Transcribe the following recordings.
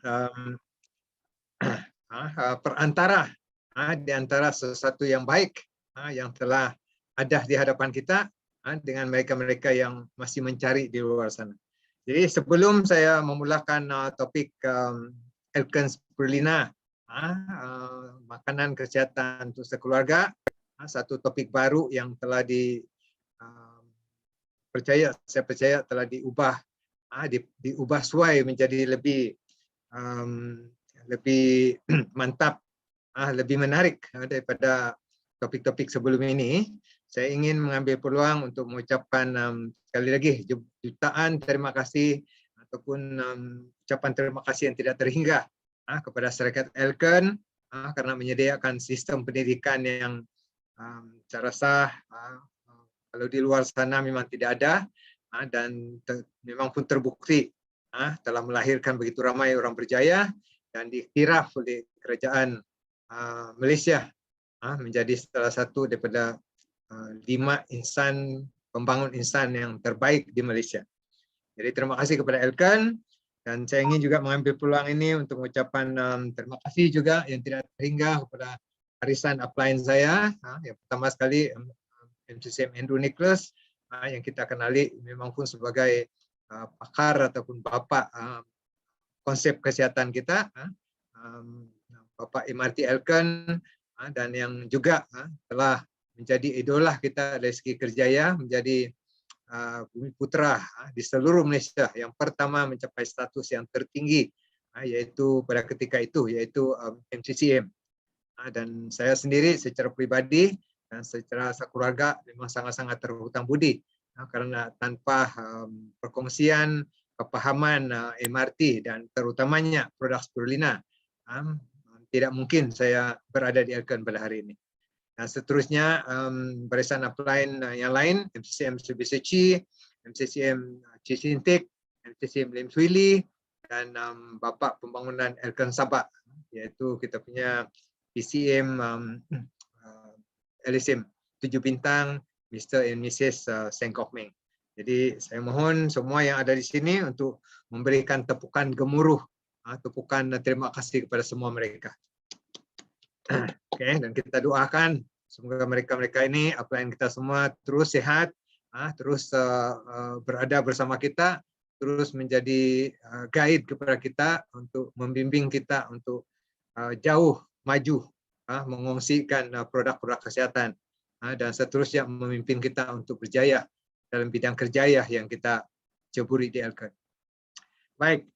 um, perantara di antara sesuatu yang baik yang telah ada di hadapan kita dengan mereka-mereka yang masih mencari di luar sana. Jadi sebelum saya memulakan topik Elken Spirulina, makanan kesehatan untuk sekeluarga, satu topik baru yang telah saya percaya telah diubah suai menjadi lebih mantap, lebih menarik daripada topik-topik sebelum ini. Saya ingin mengambil peluang untuk mengucapkan sekali lagi jutaan terima kasih ataupun ucapan terima kasih yang tidak terhingga kepada Syarikat Elken karena menyediakan sistem pendidikan yang saya rasa kalau di luar sana memang tidak ada dan memang pun terbukti telah melahirkan begitu ramai orang berjaya dan dikiraf oleh kerajaan Malaysia menjadi salah satu daripada 5 insan pembangun insan yang terbaik di Malaysia. Jadi terima kasih kepada Elken dan saya ingin juga mengambil peluang ini untuk mengucapkan terima kasih juga yang tidak terhingga kepada arisan upline saya. Yang pertama sekali MCCM Andrew Nicholas yang kita kenali memang pun sebagai pakar ataupun bapa konsep kesihatan kita, Bapak MRT Elken dan yang juga telah menjadi idola kita dari segi kerjaya, menjadi Bumi Putra di seluruh Malaysia yang pertama mencapai status yang tertinggi yaitu pada ketika itu yaitu MCCM. Dan saya sendiri secara pribadi dan secara sekeluarga memang sangat-sangat terhutang budi karena tanpa perkongsian kepahaman MRT dan terutamanya produk spirulina tidak mungkin saya berada di Elken pada hari ini. Dan seterusnya barisan upline yang lain, MCCM Subiseci, MCCM Cisintik, MCCM Lim Swili, dan Bapak Pembangunan Elken Sabah, yaitu kita punya PCM LSM 7 bintang, Mr. and Mrs. Seng Kok Meng. Jadi saya mohon semua yang ada di sini untuk memberikan tepukan gemuruh, tepukan terima kasih kepada semua mereka. Dan kita doakan semoga mereka-mereka ini, upline kita semua terus sehat, terus berada bersama kita, terus menjadi guide kepada kita untuk membimbing kita untuk jauh maju, mengongsikan produk-produk kesehatan dan seterusnya memimpin kita untuk berjaya dalam bidang kerjaya yang kita ceburi di Elken. Baik,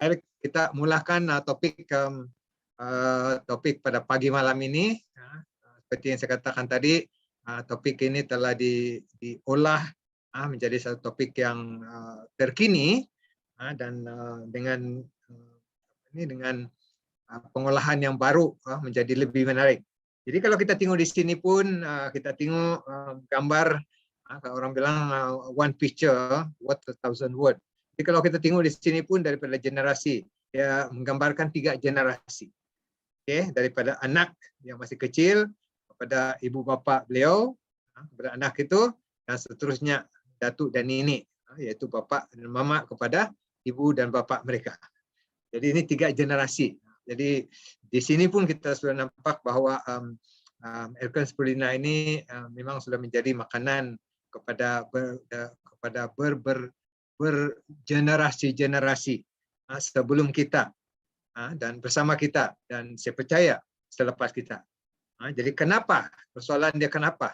Eric, kita mulakan topik pada pagi malam ini. Seperti yang saya katakan tadi, topik ini telah diolah menjadi satu topik yang terkini dan dengan pengolahan yang baru menjadi lebih menarik. Jadi kalau kita tengok di sini pun kita tengok gambar, kalau orang bilang one picture worth 1,000 words. Jadi kalau kita tengok di sini pun daripada generasi, dia menggambarkan 3 generasi. Daripada anak yang masih kecil kepada ibu bapa beliau, kepada anak itu, dan seterusnya datuk dan nenek, yaitu bapa dan mama kepada ibu dan bapa mereka. Jadi ini 3 generasi. Jadi di sini pun kita sudah nampak bahawa Elken Spirulina ini memang sudah menjadi makanan kepada bergenerasi-generasi sebelum kita dan bersama kita, dan saya percaya selepas kita. Jadi kenapa? Persoalan dia kenapa?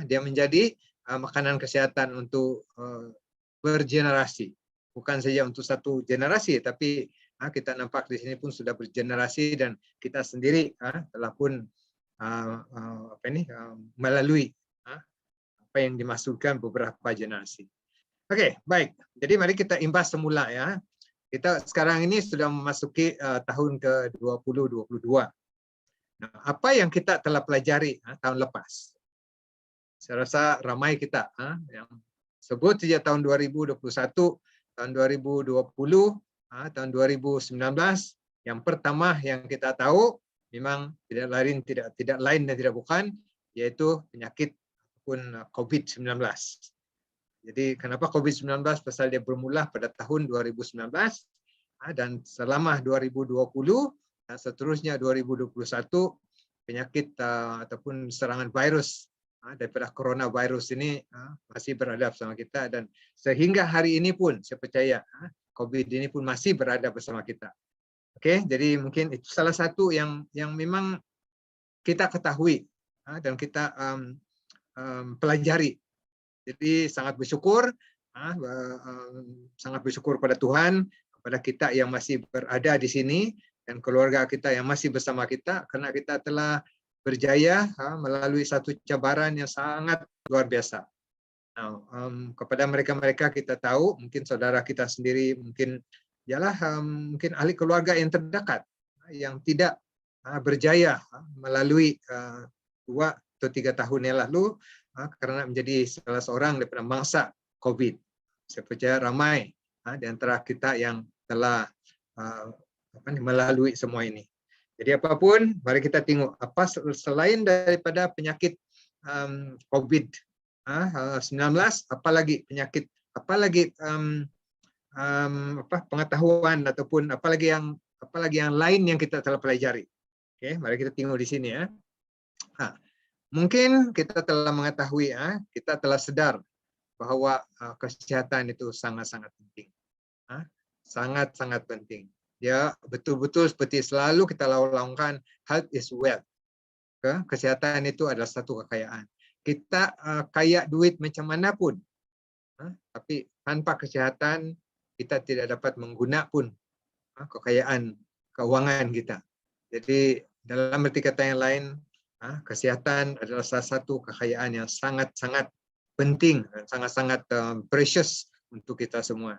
Dia menjadi makanan kesehatan untuk bergenerasi. Bukan saja untuk satu generasi, tapi kita nampak di sini pun sudah bergenerasi dan kita sendiri telah pun melalui apa yang dimaksudkan beberapa generasi. Oke, baik. Jadi mari kita imbas semula ya. Kita sekarang ini sudah memasuki tahun ke-2022. Nah, apa yang kita telah pelajari tahun lepas? Saya rasa ramai kita yang sebut saja tahun 2021, tahun 2020, tahun 2019. Yang pertama yang kita tahu memang tidak lain dan tidak bukan, yaitu penyakit ataupun COVID-19. Jadi kenapa COVID-19? Pasal dia bermula pada tahun 2019 dan selama 2020 dan seterusnya 2021 penyakit ataupun serangan virus daripada coronavirus ini masih berada bersama kita, dan sehingga hari ini pun saya percaya COVID ini pun masih berada bersama kita. Oke, jadi mungkin itu salah satu yang memang kita ketahui dan kita pelajari. Jadi sangat bersyukur, sangat bersyukur pada Tuhan, kepada kita yang masih berada di sini dan keluarga kita yang masih bersama kita, karena kita telah berjaya melalui satu cabaran yang sangat luar biasa. Nah, kepada mereka-mereka kita tahu, mungkin saudara kita sendiri, mungkin ialah mungkin ahli keluarga yang terdekat yang tidak berjaya melalui 2 atau 3 tahun yang lalu karena menjadi salah seorang daripada mangsa COVID. Saya percaya ramai di antara kita yang telah melalui semua ini. Jadi apapun, mari kita tengok apa selain daripada penyakit COVID-19, apalagi penyakit, apalagi pengetahuan ataupun apalagi yang lain yang kita telah pelajari. Oke, mari kita tengok di sini ya. Mungkin kita telah mengetahui, kita telah sadar bahwa kesehatan itu sangat-sangat penting. Sangat-sangat penting. Ya, betul-betul seperti selalu kita laungkan, health is wealth. Kesehatan itu adalah satu kekayaan. Kita kaya duit macam mana pun, tapi tanpa kesehatan kita tidak dapat menggunakan pun kekayaan keuangan kita. Jadi dalam arti kata yang lain, kesehatan adalah salah satu kekayaan yang sangat-sangat penting dan sangat-sangat precious untuk kita semua.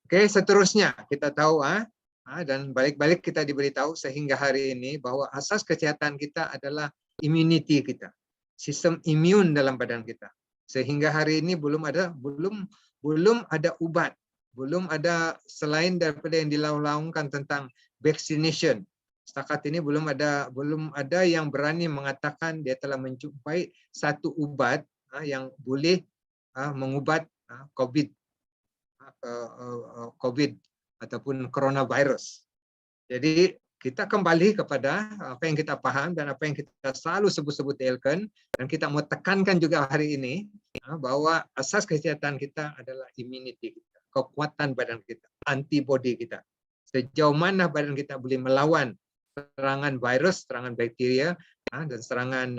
Oke, seterusnya kita tahu dan balik-balik kita diberitahu sehingga hari ini bahwa asas kesehatan kita adalah immunity kita, sistem imun dalam badan kita. Sehingga hari ini belum ada ubat, belum ada selain daripada yang dilaungkan tentang vaccination. Setakat ini belum ada yang berani mengatakan dia telah menjumpai satu ubat yang boleh mengubat COVID ataupun coronavirus. Jadi kita kembali kepada apa yang kita paham dan apa yang kita selalu sebut-sebut elkan, dan kita mau tekankan juga hari ini bahwa asas kesehatan kita adalah immunity kita, kekuatan badan kita, antibody kita. Sejauh mana badan kita boleh melawan serangan virus, serangan bakteria, dan serangan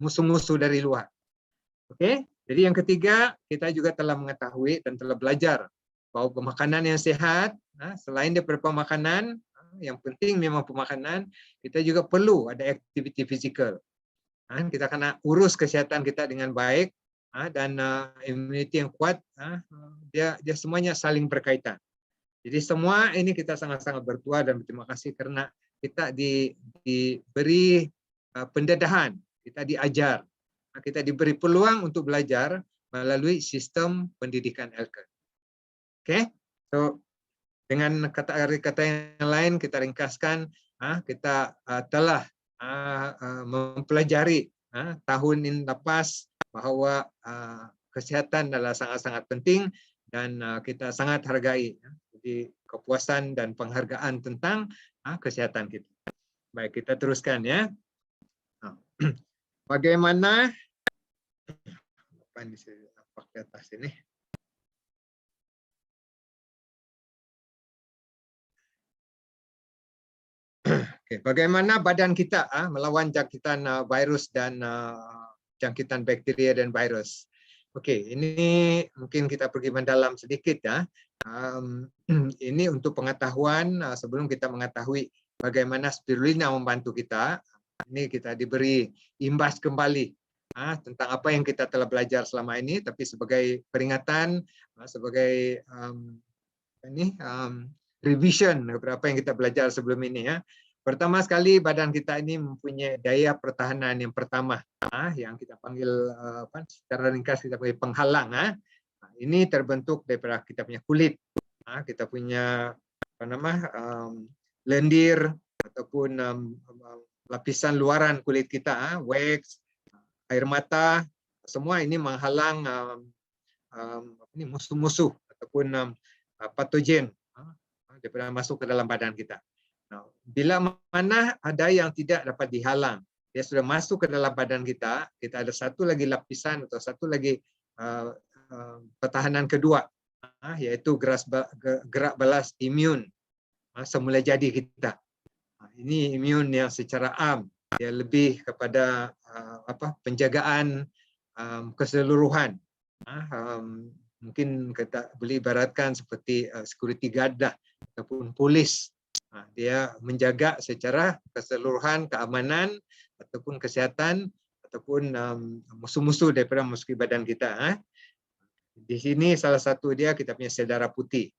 musuh-musuh dari luar. Oke, jadi yang ketiga, kita juga telah mengetahui dan telah belajar bahwa pemakanan yang sehat, selain daripada pemakanan, yang penting memang pemakanan, kita juga perlu ada aktiviti fizikal. Kita kena urus kesihatan kita dengan baik, dan immunity yang kuat, dia semuanya saling berkaitan. Jadi semua ini kita sangat-sangat bertuah dan berterima kasih karena kita diberi pendedahan, kita diajar, kita diberi peluang untuk belajar melalui sistem pendidikan Elkan. Oke, so dengan kata-kata yang lain kita ringkaskan, kita telah mempelajari tahun ini lepas bahwa kesehatan adalah sangat-sangat penting dan kita sangat hargai. Jadi kepuasan dan penghargaan tentang kesehatan kita. Baik, kita teruskan ya. Bagaimana apa di atas ini? Bagaimana badan kita melawan jangkitan virus dan jangkitan bakteria dan virus. Oke, ini mungkin kita pergi mendalam sedikit ya. Ini untuk pengetahuan sebelum kita mengetahui bagaimana spirulina membantu kita. Ini kita diberi imbas kembali tentang apa yang kita telah belajar selama ini, tapi sebagai peringatan, sebagai revision kepada apa yang kita belajar sebelum ini ya. Pertama sekali, badan kita ini mempunyai daya pertahanan yang pertama, yang kita panggil secara ringkas kita panggil penghalang. Ini terbentuk daripada kita punya kulit, kita punya lendir ataupun lapisan luaran kulit kita, wax, air mata, semua ini menghalang musuh-musuh ataupun patogen daripada masuk ke dalam badan kita. Nah, bila mana ada yang tidak dapat dihalang, dia sudah masuk ke dalam badan kita, kita ada satu lagi lapisan atau satu lagi pertahanan kedua, yaitu gerak balas imun semula jadi kita. Ini imun yang secara am, dia lebih kepada penjagaan keseluruhan. Mungkin kita boleh ibaratkan seperti security guard lah, ataupun polis. Dia menjaga secara keseluruhan keamanan ataupun kesihatan ataupun musuh-musuh daripada memasuki badan kita. Di sini salah satu dia kita punya sel darah putih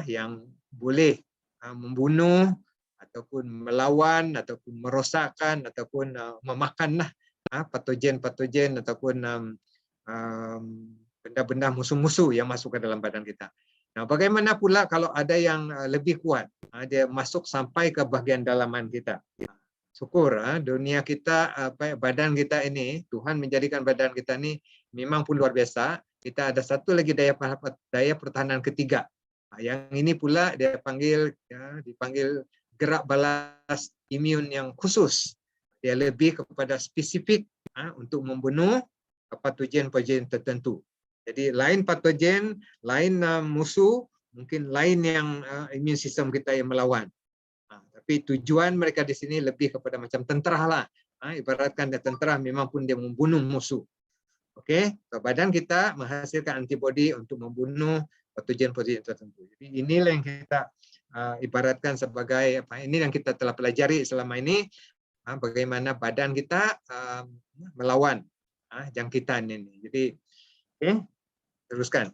yang boleh membunuh ataupun melawan ataupun merosakkan ataupun memakanlah patogen-patogen ataupun benda-benda musuh-musuh yang masuk ke dalam badan kita. Nah, bagaimana pula kalau ada yang lebih kuat, dia masuk sampai ke bahagian dalaman kita. Syukur dunia kita, badan kita ini, Tuhan menjadikan badan kita ini memang pun luar biasa. Kita ada satu lagi daya pertahanan ketiga. Yang ini pula dia dipanggil gerak balas imun yang khusus. Dia lebih kepada spesifik untuk membunuh patogen-patogen tertentu. Jadi lain patogen, lain musuh, mungkin lain yang imun sistem kita yang melawan. Tapi tujuan mereka di sini lebih kepada macam tentera lah. Ibaratkan dia tentera memang pun dia membunuh musuh. Okey, badan kita menghasilkan antibodi untuk membunuh patogen-patogen tertentu. Jadi inilah yang kita ibaratkan sebagai ini yang kita telah pelajari selama ini, bagaimana badan kita melawan jangkitan ini. Jadi teruskan.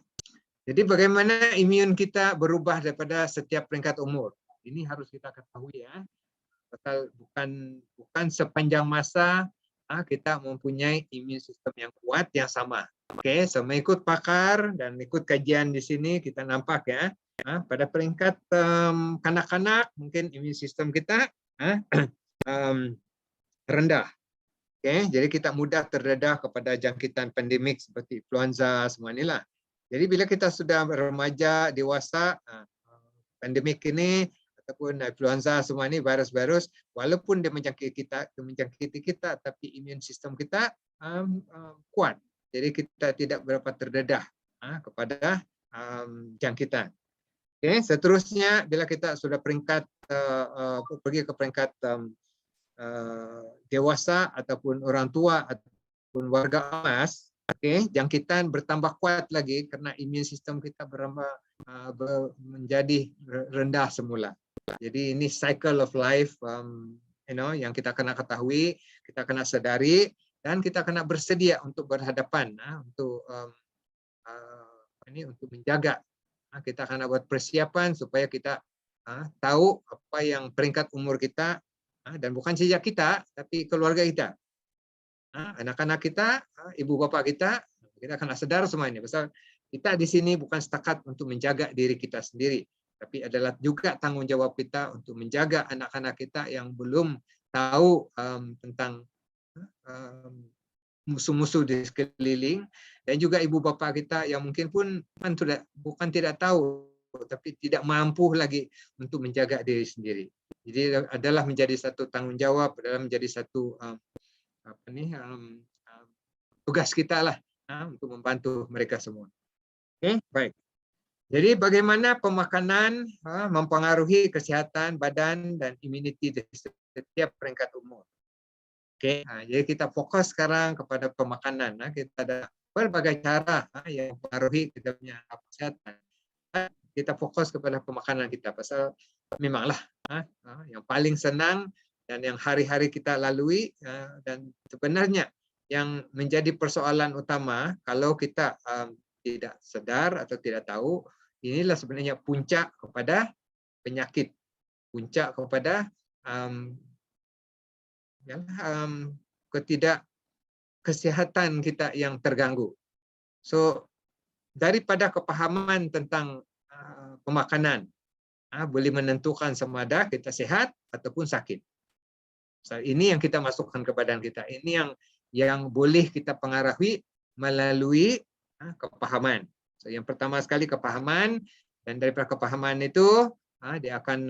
Jadi bagaimana imun kita berubah daripada setiap peringkat umur. Ini harus kita ketahui Pasal bukan sepanjang masa kita mempunyai imun sistem yang kuat yang sama. Okey, so mengikut pakar dan ikut kajian di sini kita nampak pada peringkat kanak-kanak mungkin imun sistem kita rendah. Okay, jadi kita mudah terdedah kepada jangkitan pandemik seperti influenza semua inilah. Jadi bila kita sudah remaja, dewasa, pandemik ini ataupun influenza semua ini virus-virus, walaupun dia menjangkiti kita, tapi imun sistem kita kuat. Jadi kita tidak berapa terdedah kepada jangkitan. Okay, seterusnya bila kita sudah peringkat pergi ke peringkat dewasa ataupun orang tua ataupun warga emas, jangkitan bertambah kuat lagi kerana imun sistem kita menjadi rendah semula. Jadi ini cycle of life yang kita kena ketahui, kita kena sedari dan kita kena bersedia untuk berhadapan untuk untuk menjaga. Kita kena buat persiapan supaya kita tahu apa yang peringkat umur kita. Dan bukan saja kita, tapi keluarga kita. Anak-anak kita, ibu bapa kita kena sedar semua ini. Pasal kita di sini bukan setakat untuk menjaga diri kita sendiri, tapi adalah juga tanggungjawab kita untuk menjaga anak-anak kita yang belum tahu tentang musuh-musuh di sekeliling, dan juga ibu bapa kita yang mungkin pun bukan tidak tahu, tapi tidak mampu lagi untuk menjaga diri sendiri. Jadi adalah menjadi satu tanggungjawab, adalah menjadi satu tugas kita lah untuk membantu mereka semua. Okey, baik. Jadi bagaimana pemakanan mempengaruhi kesihatan badan dan imuniti di setiap peringkat umur. Okey, jadi kita fokus sekarang kepada pemakanan. Kita ada berbagai cara yang mempengaruhi kita punya kesihatan. Kita fokus kepada pemakanan kita pasal memanglah yang paling senang dan yang hari-hari kita lalui, dan sebenarnya yang menjadi persoalan utama kalau kita tidak sedar atau tidak tahu, inilah sebenarnya puncak kepada penyakit, puncak kepada kesihatan kita yang terganggu. So daripada kepahaman tentang pemakanan boleh menentukan sama ada kita sehat ataupun sakit. So, ini yang kita masukkan ke badan kita. Ini yang boleh kita pengaruhi melalui kepahaman. So, yang pertama sekali kepahaman, dan daripada kepahaman itu dia akan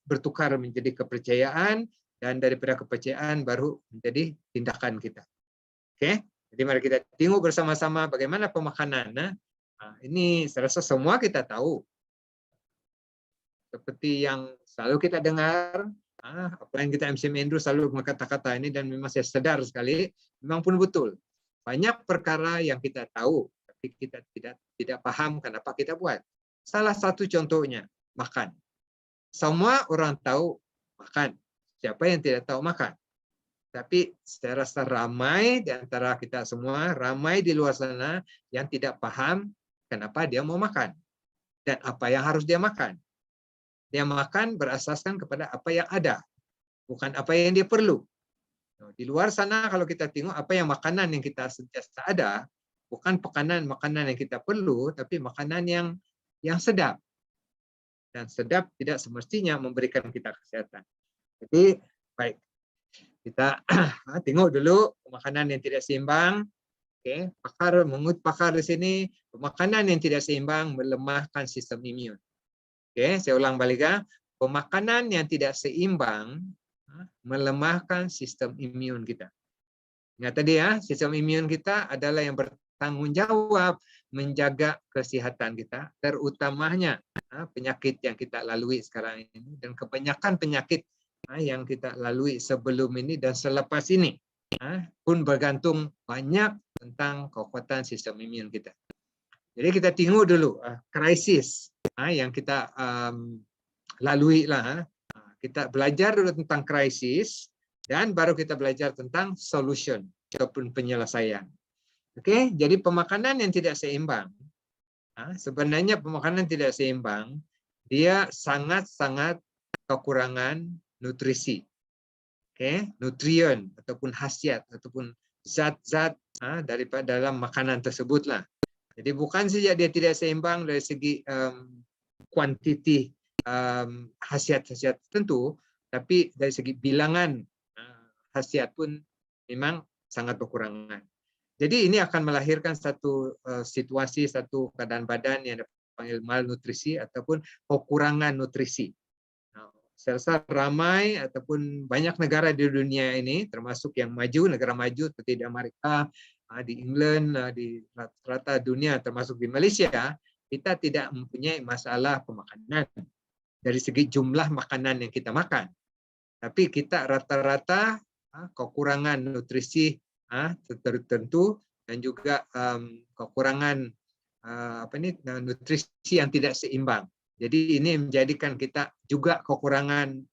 bertukar menjadi kepercayaan, dan daripada kepercayaan baru menjadi tindakan kita. Oke, jadi mari kita tengok bersama-sama bagaimana pemakanan. Ini saya rasa semua kita tahu. Seperti yang selalu kita dengar, apa yang kita MC Andrew selalu kata-kata ini, dan memang saya sadar sekali, memang pun betul. Banyak perkara yang kita tahu, tapi kita tidak paham kenapa kita buat. Salah satu contohnya, makan. Semua orang tahu makan. Siapa yang tidak tahu makan? Tapi saya rasa ramai di antara kita semua, ramai di luar sana yang tidak paham kenapa dia mau makan. Dan apa yang harus dia makan. Dia makan berasaskan kepada apa yang ada, bukan apa yang dia perlu. Di luar sana kalau kita tengok apa yang makanan yang kita sentiasa ada, bukan makanan yang kita perlu, tapi makanan yang sedap. Dan sedap tidak semestinya memberikan kita kesehatan. Jadi, baik. Kita tengok dulu makanan yang tidak seimbang. Oke, pakar di sini, makanan yang tidak seimbang melemahkan sistem imun. Oke, saya ulang balik ya. Pemakanan yang tidak seimbang melemahkan sistem imun kita. Ingat tadi ya, sistem imun kita adalah yang bertanggung jawab menjaga kesehatan kita, terutamanya penyakit yang kita lalui sekarang ini, dan kebanyakan penyakit yang kita lalui sebelum ini dan selepas ini pun bergantung banyak tentang kekuatan sistem imun kita. Jadi kita tengok dulu krisis yang kita lalui lah. Kita belajar dulu tentang krisis, dan baru kita belajar tentang solution ataupun penyelesaian. Oke, jadi pemakanan yang tidak seimbang. Sebenarnya pemakanan tidak seimbang, dia sangat-sangat kekurangan nutrisi. Oke, nutrien ataupun khasiat ataupun zat-zat daripada dalam makanan tersebut lah. Jadi bukan saja dia tidak seimbang dari segi kuantiti khasiat-khasiat tertentu, tapi dari segi bilangan khasiat pun memang sangat berkurangan. Jadi ini akan melahirkan satu situasi, satu keadaan badan yang dipanggil malnutrisi ataupun kekurangan nutrisi. Saya rasa ramai ataupun banyak negara di dunia ini, termasuk yang maju, negara maju seperti di Amerika, di England, di rata-rata dunia, termasuk di Malaysia, kita tidak mempunyai masalah pemakanan dari segi jumlah makanan yang kita makan. Tapi kita rata-rata kekurangan nutrisi tertentu, dan juga kekurangan nutrisi yang tidak seimbang. Jadi ini menjadikan kita juga kekurangan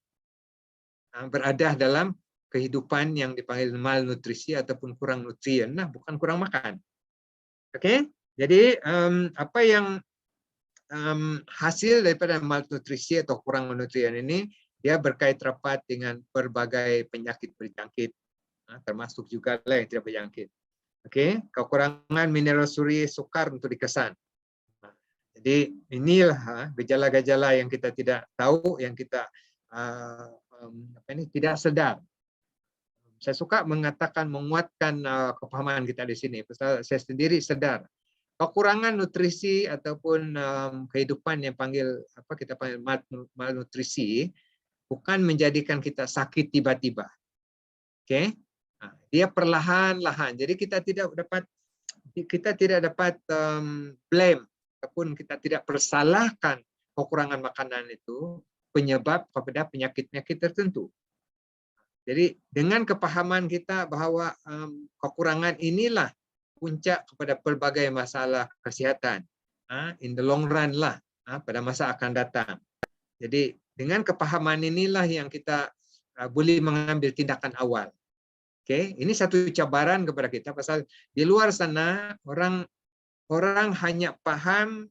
berada dalam kehidupan yang dipanggil malnutrisi ataupun kurang nutrien, bukan kurang makan. Oke, jadi apa yang hasil daripada malnutrisi atau kurang nutrien ini, dia berkait rapat dengan berbagai penyakit berjangkit, termasuk juga yang tidak berjangkit. Oke, kekurangan mineral suri, sukar untuk dikesan. Jadi inilah gejala-gejala yang kita tidak tahu, yang kita tidak sedar. Saya suka mengatakan, menguatkan kepahaman kita di sini. Pasal saya sendiri sadar kekurangan nutrisi ataupun kehidupan yang kita panggil malnutrisi bukan menjadikan kita sakit tiba-tiba. Oke, dia perlahan-lahan. Jadi kita tidak dapat blame ataupun kita tidak persalahkan kekurangan makanan itu penyebab kepada penyakit-penyakit tertentu. Jadi dengan kepahaman kita bahwa kekurangan inilah puncak kepada pelbagai masalah kesihatan in the long run lah pada masa akan datang. Jadi dengan kepahaman inilah yang kita boleh mengambil tindakan awal. Oke, ini satu cabaran kepada kita pasal di luar sana orang hanya paham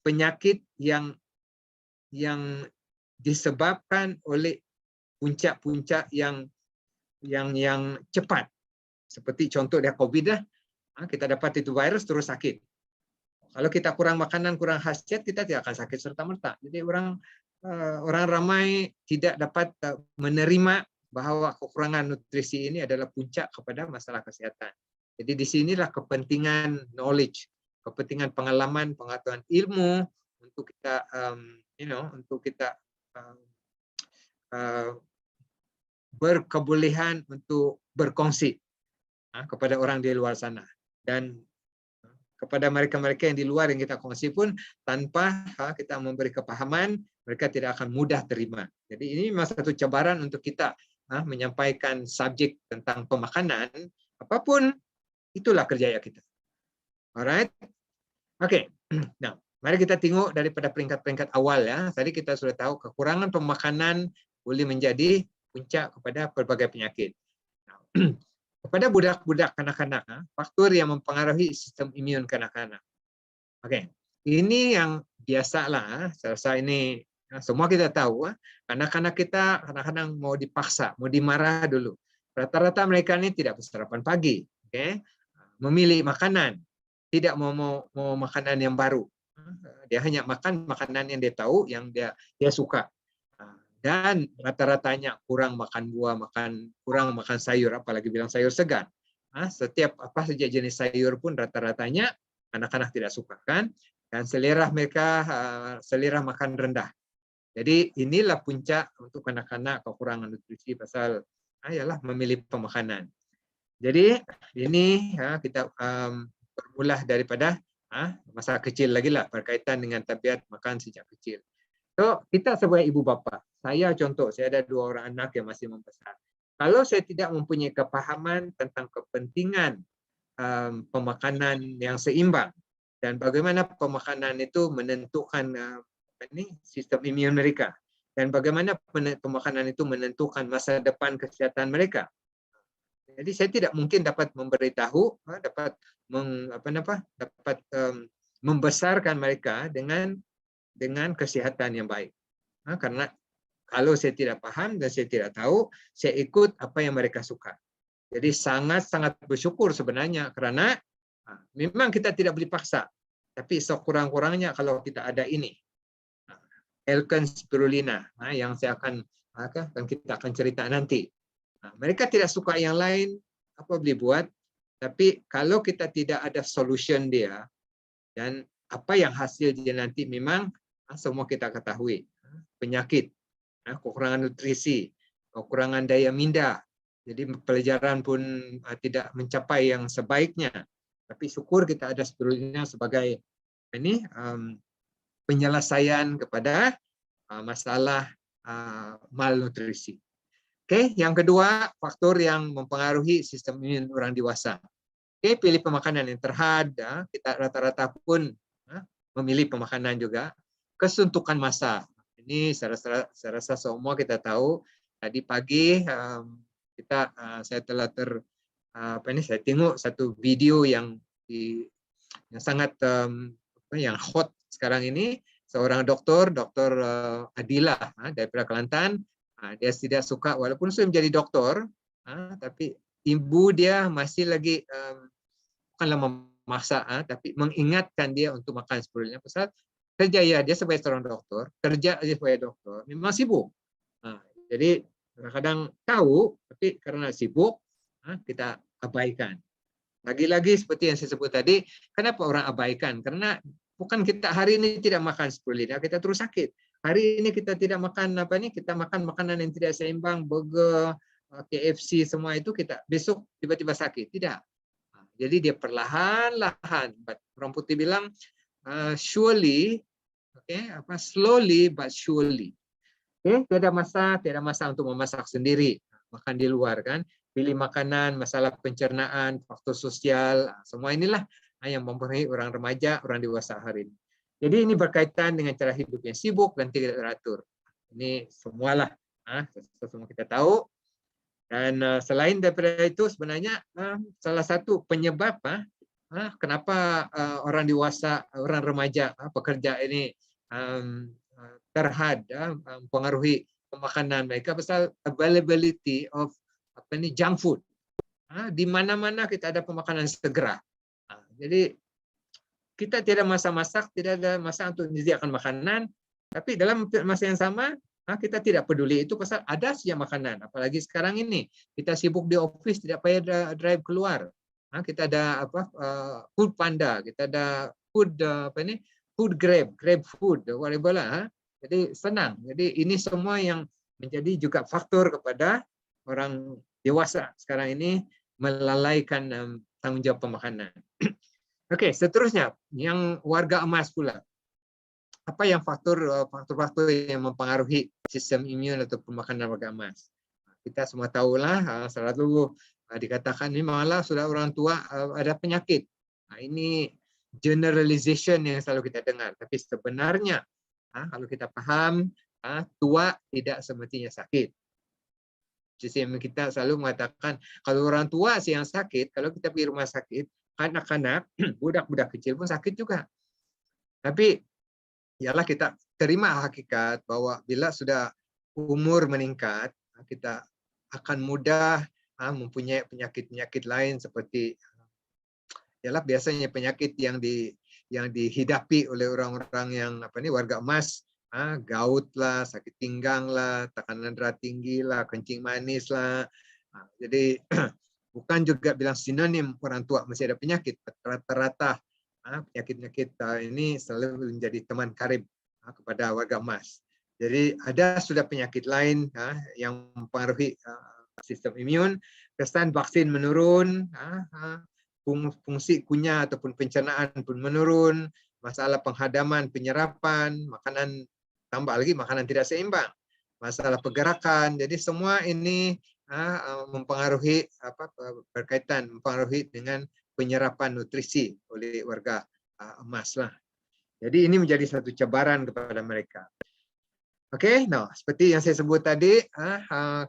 penyakit yang disebabkan oleh puncak-puncak yang cepat. Seperti contoh dia COVID lah. Kita dapat itu virus terus sakit. Kalau kita kurang makanan, kurang khasiat, kita tidak akan sakit serta-merta. Jadi orang ramai tidak dapat menerima bahwa kekurangan nutrisi ini adalah puncak kepada masalah kesehatan. Jadi di sinilah kepentingan knowledge, kepentingan pengalaman, pengetahuan ilmu untuk kita untuk kita berkebolehan untuk berkongsi kepada orang di luar sana, dan kepada mereka-mereka yang di luar yang kita kongsi pun tanpa kita memberi kepahaman, mereka tidak akan mudah terima. Jadi ini memang satu cabaran untuk kita menyampaikan subjek tentang pemakanan, apapun itulah kerjaya kita. Alright, oke. Nah, mari kita tengok daripada peringkat-peringkat awal ya. Tadi kita sudah tahu kekurangan pemakanan boleh menjadi puncak kepada berbagai penyakit. Nah, kepada budak-budak kanak-kanak, faktor yang mempengaruhi sistem imun kanak-kanak. Oke, ini yang biasalah. Saya rasa ini semua kita tahu. Anak-anak kita kadang-kadang mau dipaksa, mau dimarah dulu. Rata-rata mereka ini tidak bersarapan pagi, memilih makanan, tidak mau makanan yang baru. Dia hanya makan makanan yang dia tahu, yang dia suka. Dan rata-ratanya kurang makan buah, kurang makan sayur, apalagi bilang sayur segar. Setiap apa saja jenis sayur pun rata-ratanya anak-anak tidak suka kan, dan selera mereka selera makan rendah. Jadi inilah puncak untuk anak-anak kekurangan nutrisi pasal ayalah memilih pemakanan. Jadi ini kita bermula daripada masa kecil lagi lah, berkaitan dengan tabiat makan sejak kecil. So, kita sebagai ibu bapa, saya contoh, saya ada 2 orang anak yang masih membesar. Kalau saya tidak mempunyai kepahaman tentang kepentingan pemakanan yang seimbang dan bagaimana pemakanan itu menentukan sistem imun mereka dan bagaimana pemakanan itu menentukan masa depan kesehatan mereka. Jadi saya tidak mungkin dapat memberitahu, dapat membesarkan mereka dengan kesehatan yang baik. Karena kalau saya tidak paham dan saya tidak tahu, saya ikut apa yang mereka suka. Jadi sangat-sangat bersyukur sebenarnya karena memang kita tidak boleh paksa. Tapi sekurang-kurangnya kalau kita ada ini, Elkan spirulina, yang kita akan cerita nanti. Mereka tidak suka yang lain, apa boleh buat. Tapi kalau kita tidak ada solution dia, dan apa yang hasil dia nanti memang semua kita ketahui. Penyakit, kekurangan nutrisi, kekurangan daya minda. Jadi pelajaran pun tidak mencapai yang sebaiknya. Tapi syukur kita ada spirulina sebagai penyelesaian kepada masalah malnutrisi. Oke, yang kedua, faktor yang mempengaruhi sistem imun orang dewasa. Oke, pilih pemakanan yang terhad. Kita rata-rata pun memilih pemakanan juga. Kesuntukan masa. Ini saya rasa semua kita tahu. Tadi pagi saya telah saya tengok satu video yang sangat yang hot sekarang ini. Seorang dokter Adila dari Kelantan. Dia tidak suka walaupun sudah menjadi doktor, tapi ibu dia masih lagi bukanlah memaksa, tapi mengingatkan dia untuk makan spirulina. Pasal kerja ya dia sebagai seorang dokter, kerja dia sebagai dokter memang sibuk. Jadi kadang-kadang tahu, tapi karena sibuk kita abaikan. Lagi-lagi seperti yang saya sebut tadi, kenapa orang abaikan? Karena bukan kita hari ini tidak makan spirulina, kita terus sakit. Hari ini kita tidak makan kita makan makanan yang tidak seimbang, burger, KFC, semua itu kita besok tiba-tiba sakit. Tidak. Jadi dia perlahan-lahan. Orang putih bilang surely, slowly but surely. Tiada masa untuk memasak sendiri, makan di luar kan. Pilih makanan, masalah pencernaan, faktor sosial, semua inilah yang mempengaruhi orang remaja, orang dewasa hari ini. Jadi ini berkaitan dengan cara hidup yang sibuk dan tidak teratur. Ini semualah, semua kita tahu. Dan selain daripada itu sebenarnya salah satu penyebab kenapa orang dewasa, orang remaja, pekerja ini terhad mempengaruhi pemakanan mereka pasal availability of junk food. Di mana-mana kita ada pemakanan segera. Jadi kita tidak masa-masak, tidak ada masa untuk menyediakan makanan, tapi dalam masa yang sama kita tidak peduli itu pasal ada saja makanan. Apalagi sekarang ini kita sibuk di office, tidak payah drive keluar. Kita ada food panda, kita ada food food grab food, whatever lah. Jadi senang. Jadi ini semua yang menjadi juga faktor kepada orang dewasa sekarang ini melalaikan tanggung jawab pemakanan. Oke, seterusnya yang warga emas pula. Apa yang faktor-faktor yang mempengaruhi sistem imun atau pemakanan warga emas? Kita semua tahulah selalu dikatakan ini malah sudah orang tua ada penyakit. Nah, ini generalization yang selalu kita dengar. Tapi sebenarnya kalau kita paham tua tidak semestinya sakit. Sistem kita selalu mengatakan kalau orang tua sih yang sakit, kalau kita pergi rumah sakit, anak-anak, budak-budak kecil pun sakit juga. Tapi ialah kita terima hakikat bahwa bila sudah umur meningkat, kita akan mudah mempunyai penyakit-penyakit lain seperti ialah biasanya penyakit yang dihidapi oleh orang-orang yang warga emas, gout lah, sakit pinggang lah, tekanan darah tinggi lah, kencing manis lah. Jadi bukan juga bilang sinonim orang tua mesti ada penyakit. Rata-rata penyakit-penyakit ini selalu menjadi teman karib kepada warga emas. Jadi ada sudah penyakit lain yang mempengaruhi sistem imun, kesan vaksin menurun, fungsi kunyah ataupun pencernaan pun menurun, masalah penghadaman, penyerapan, makanan tambah lagi makanan tidak seimbang, masalah pergerakan. Jadi semua ini mempengaruhi mempengaruhi dengan penyerapan nutrisi oleh warga emas lah. Jadi ini menjadi satu cabaran kepada mereka. Oke, seperti yang saya sebut tadi,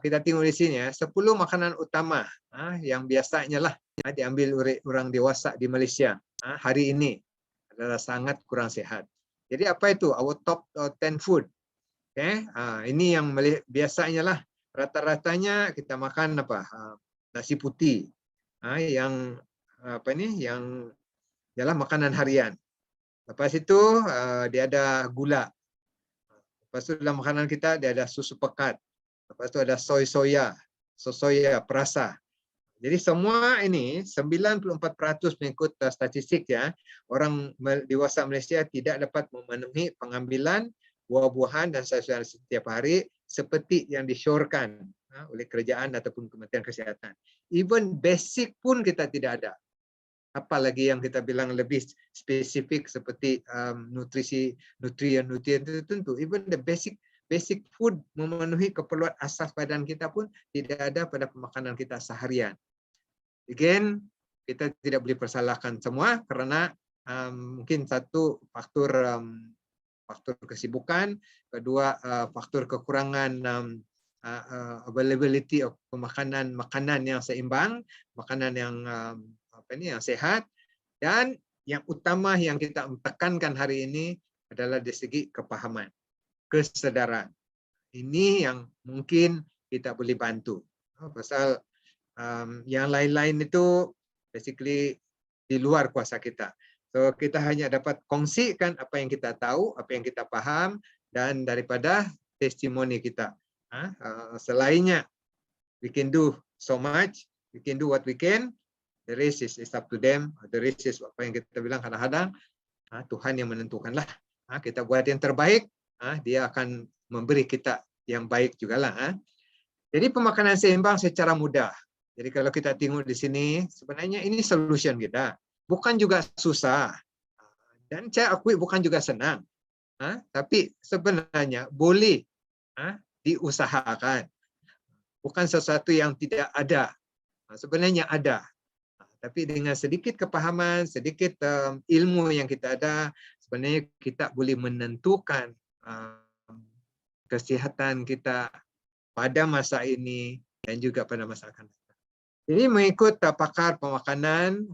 kita tengok di sini 10 makanan utama yang biasanya lah diambil oleh orang dewasa di Malaysia hari ini adalah sangat kurang sihat. Jadi apa itu? Our top 10 food. Oke, ini yang biasanya lah rata-ratanya kita makan nasi putih, yang yang adalah makanan harian. Lepas itu dia ada gula. Lepas itu dalam makanan kita dia ada susu pekat. Lepas itu ada soya perasa. Jadi semua ini 94% mengikut statistik orang dewasa Malaysia tidak dapat memenuhi pengambilan buah-buahan dan sayur-sayuran setiap hari seperti yang disyorkan oleh kerajaan ataupun Kementerian Kesihatan. Even basic pun kita tidak ada. Apalagi yang kita bilang lebih spesifik seperti nutrien itu tentu. Even the basic food memenuhi keperluan asas badan kita pun tidak ada pada pemakanan kita seharian. Again, kita tidak boleh persalahkan semua karena mungkin satu faktor kesibukan, kedua faktor kekurangan availability of makanan yang seimbang, makanan yang yang sehat, dan yang utama yang kita tekankan hari ini adalah dari segi kepahaman, kesedaran. Ini yang mungkin kita boleh bantu. Pasal yang lain-lain itu basically di luar kuasa kita. So kita hanya dapat kongsikan apa yang kita tahu, apa yang kita paham, dan daripada testimoni kita. Selainnya, we can do so much, we can do what we can. The rest is up to them. The rest is apa yang kita bilang kadang-kadang Tuhan yang menentukanlah. Kita buat yang terbaik, dia akan memberi kita yang baik juga lah. Jadi pemakanan seimbang secara mudah. Jadi kalau kita tengok di sini, sebenarnya ini solution kita. Bukan juga susah. Dan saya akui bukan juga senang. Tapi sebenarnya boleh diusahakan. Bukan sesuatu yang tidak ada. Sebenarnya ada. Tapi dengan sedikit kepahaman, sedikit ilmu yang kita ada, sebenarnya kita boleh menentukan kesihatan kita pada masa ini dan juga pada masa akan datang. Jadi mengikut pakar pemakanan,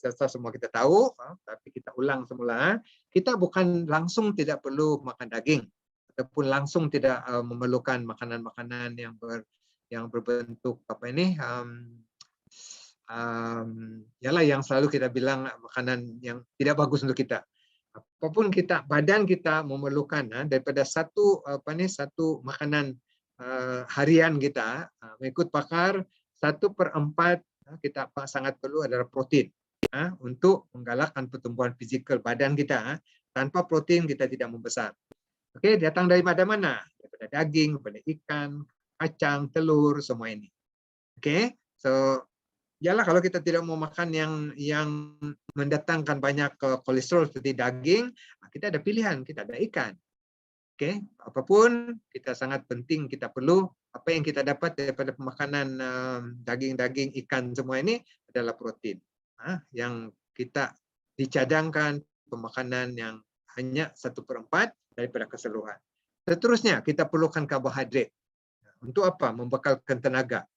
semua kita tahu, tapi kita ulang semula, kita bukan langsung tidak perlu makan daging, ataupun langsung tidak memerlukan makanan-makanan yang berbentuk ialah yang selalu kita bilang makanan yang tidak bagus untuk kita. Apapun badan kita memerlukan daripada satu makanan harian kita, mengikut pakar 1/4 kita sangat perlu adalah protein untuk menggalakkan pertumbuhan fizikal badan kita. Tanpa protein kita tidak membesar. Oke, datang dari mana? Daripada daging, daripada ikan, kacang, telur, semua ini. Oke, so yalah kalau kita tidak mau makan yang mendatangkan banyak kolesterol seperti daging, kita ada pilihan, kita ada ikan. Oke, apapun kita sangat penting, kita perlu apa yang kita dapat daripada pemakanan daging-daging, ikan semua ini adalah protein. Yang kita dicadangkan pemakanan yang hanya 1/4 daripada keseluruhan. Seterusnya kita perlukan karbohidrat. Untuk apa? Membekalkan tenaga.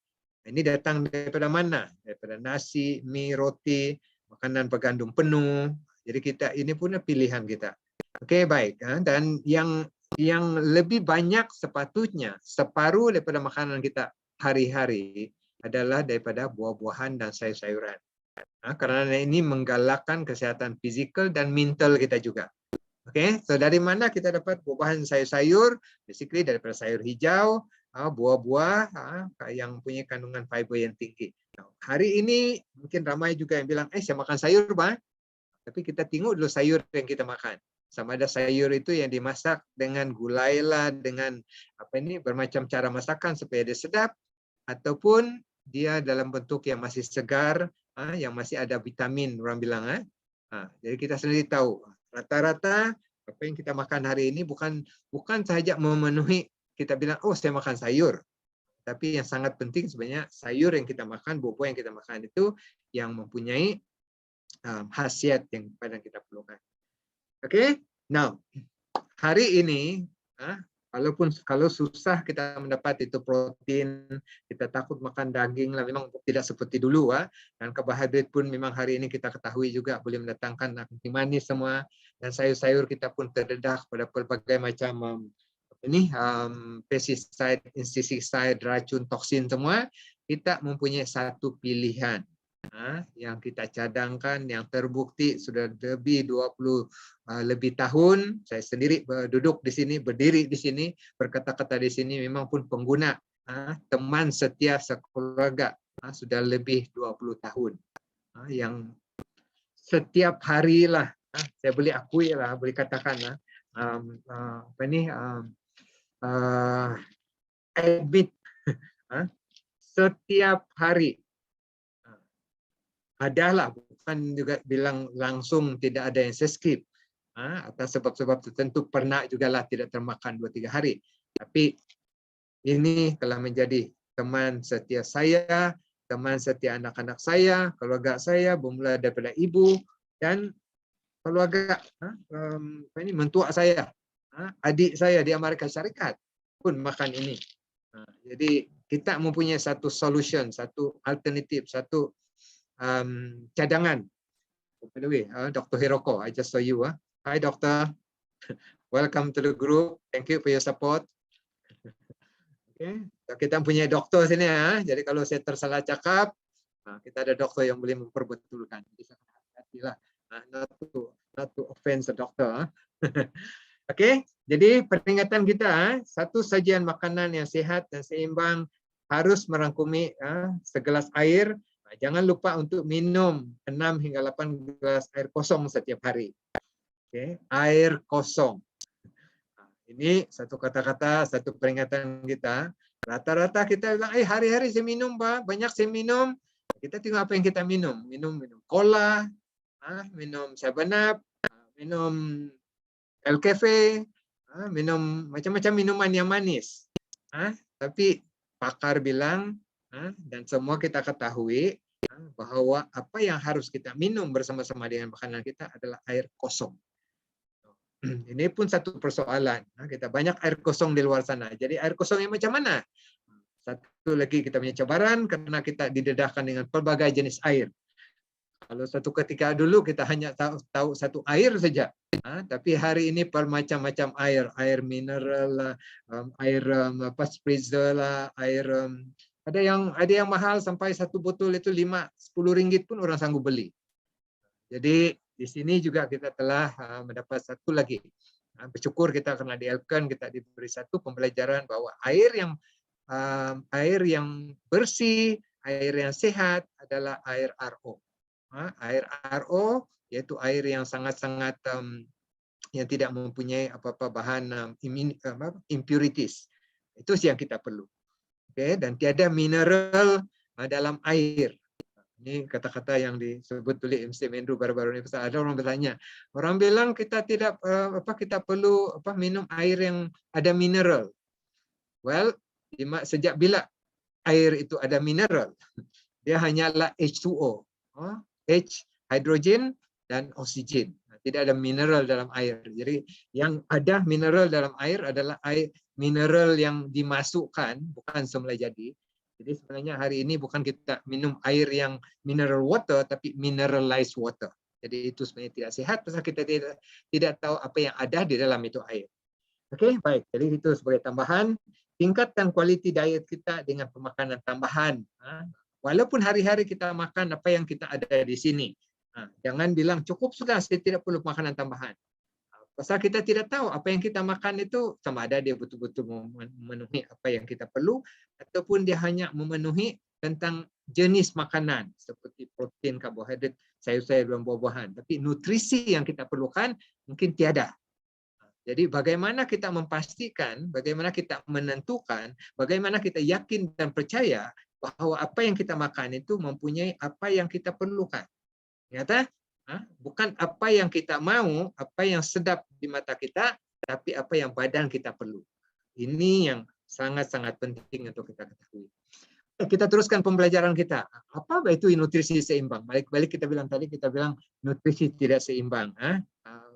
Ini datang daripada mana? Daripada nasi, mie, roti, makanan bergandum penuh. Jadi kita ini pun pilihan kita. Oke, baik. Dan yang lebih banyak sepatutnya separuh daripada makanan kita hari-hari adalah daripada buah-buahan dan sayur-sayuran. Karena ini menggalakkan kesehatan fizikal dan mental kita juga. Oke, so dari mana kita dapat buah-buahan, sayur-sayur? Basically daripada sayur hijau, buah-buah yang punya kandungan fiber yang tinggi. Hari ini mungkin ramai juga yang bilang, saya makan sayur, Bang. Tapi kita tengok dulu sayur yang kita makan. Sama ada sayur itu yang dimasak dengan gulai lah, dengan bermacam cara masakan supaya dia sedap, ataupun dia dalam bentuk yang masih segar, yang masih ada vitamin, orang bilang. Jadi kita sendiri tahu rata-rata apa yang kita makan hari ini bukan sahaja memenuhi kita bilang saya makan sayur, tapi yang sangat penting sebenarnya sayur yang kita makan, buah-buah yang kita makan itu yang mempunyai khasiat yang kita perlukan. Oke, now hari ini kalau susah kita mendapat itu protein, kita takut makan daging lah, memang tidak seperti dulu, dan karbohidrat pun memang hari ini kita ketahui juga boleh mendatangkan manis semua, dan sayur-sayur kita pun terdedah pada pelbagai macam pesticide, insecticide, racun, toksin semua. Kita mempunyai satu pilihan yang kita cadangkan, yang terbukti sudah lebih 20 lebih tahun. Saya sendiri duduk di sini, berdiri di sini, berkata-kata di sini, memang pun pengguna, teman setia sekeluarga sudah lebih 20 tahun. Yang setiap hari lah, saya boleh akui lah, boleh katakan admit setiap hari adalah, bukan juga bilang langsung tidak ada yang saya skip, atas sebab-sebab tertentu pernah juga lah tidak termakan 2-3 hari, tapi ini telah menjadi teman setia saya, teman setia anak-anak saya, keluarga saya, bermula daripada ibu dan keluarga mentua saya, adik saya di Amerika Syarikat pun makan ini. Jadi kita mempunyai satu solution, satu alternatif, satu cadangan. By the way, Dr. Hiroko, I just saw you. Hi, Doctor. Welcome to the group. Thank you for your support. Okay. Kita punya doktor sini, jadi kalau saya tersalah cakap, kita ada dokter yang boleh memperbetulkan. Jadi hati-hatilah, not to offend the doctor. Oke, jadi peringatan kita, satu sajian makanan yang sehat dan seimbang harus merangkumi segelas air. Jangan lupa untuk minum 6 hingga 8 gelas air kosong setiap hari. Oke, air kosong. Ini satu kata-kata, satu peringatan kita. Rata-rata kita bilang, hari-hari saya minum, Pak. Banyak saya minum. Kita tengok apa yang kita minum. Minum cola, minum 7-Up, minum El Cafe, minum macam-macam minuman yang manis. Tapi pakar bilang, dan semua kita ketahui, bahwa apa yang harus kita minum bersama-sama dengan makanan kita adalah air kosong. Ini pun satu persoalan. Kita banyak air kosong di luar sana. Jadi air kosong yang macam mana? Satu lagi kita punya cabaran karena kita didedahkan dengan pelbagai jenis air. Kalau satu ketika dulu kita hanya tahu satu air saja. Tapi hari ini bermacam-macam air. Air mineral, air spritzer, air ada yang mahal sampai satu botol itu 5-10 ringgit pun orang sanggup beli. Jadi di sini juga kita telah mendapat satu lagi. Bersyukur kita karena di Elkan kita diberi satu pembelajaran bahwa air yang bersih, air yang sehat adalah air RO. Air RO yaitu air yang sangat-sangat yang tidak mempunyai apa-apa bahan impurities. Itu yang kita perlu. Oke, dan tiada mineral dalam air. Ini kata-kata yang disebut oleh MC Mendru baru-baru ini. Ada orang bertanya, orang bilang kita tidak kita perlu minum air yang ada mineral. Well, sejak bila air itu ada mineral? Dia hanyalah H2O, H hidrogen dan oksigen. Tidak ada mineral dalam air. Jadi yang ada mineral dalam air adalah air mineral yang dimasukkan, bukan semula jadi. Jadi sebenarnya hari ini bukan kita minum air yang mineral water, tapi mineralized water. Jadi itu sebenarnya tidak sehat, pasal kita tidak tahu apa yang ada di dalam itu air. Oke, baik. Jadi itu sebagai tambahan. Tingkatkan kualiti diet kita dengan pemakanan tambahan. Walaupun hari-hari kita makan apa yang kita ada di sini. Jangan bilang cukup sudah, saya tidak perlu makanan tambahan. Pasal kita tidak tahu apa yang kita makan itu sama ada dia betul-betul memenuhi apa yang kita perlu ataupun dia hanya memenuhi tentang jenis makanan seperti protein, karbohidrat, sayur-sayur dan buah-buahan. Tapi nutrisi yang kita perlukan mungkin tiada. Jadi bagaimana kita memastikan, bagaimana kita menentukan, bagaimana kita yakin dan percaya bahwa apa yang kita makan itu mempunyai apa yang kita perlukan. Ternyata bukan apa yang kita mau, apa yang sedap di mata kita, tapi apa yang badan kita perlu. Ini yang sangat-sangat penting untuk kita ketahui. Kita teruskan pembelajaran kita. Apa itu nutrisi seimbang? Balik-balik kita bilang tadi, kita bilang nutrisi tidak seimbang.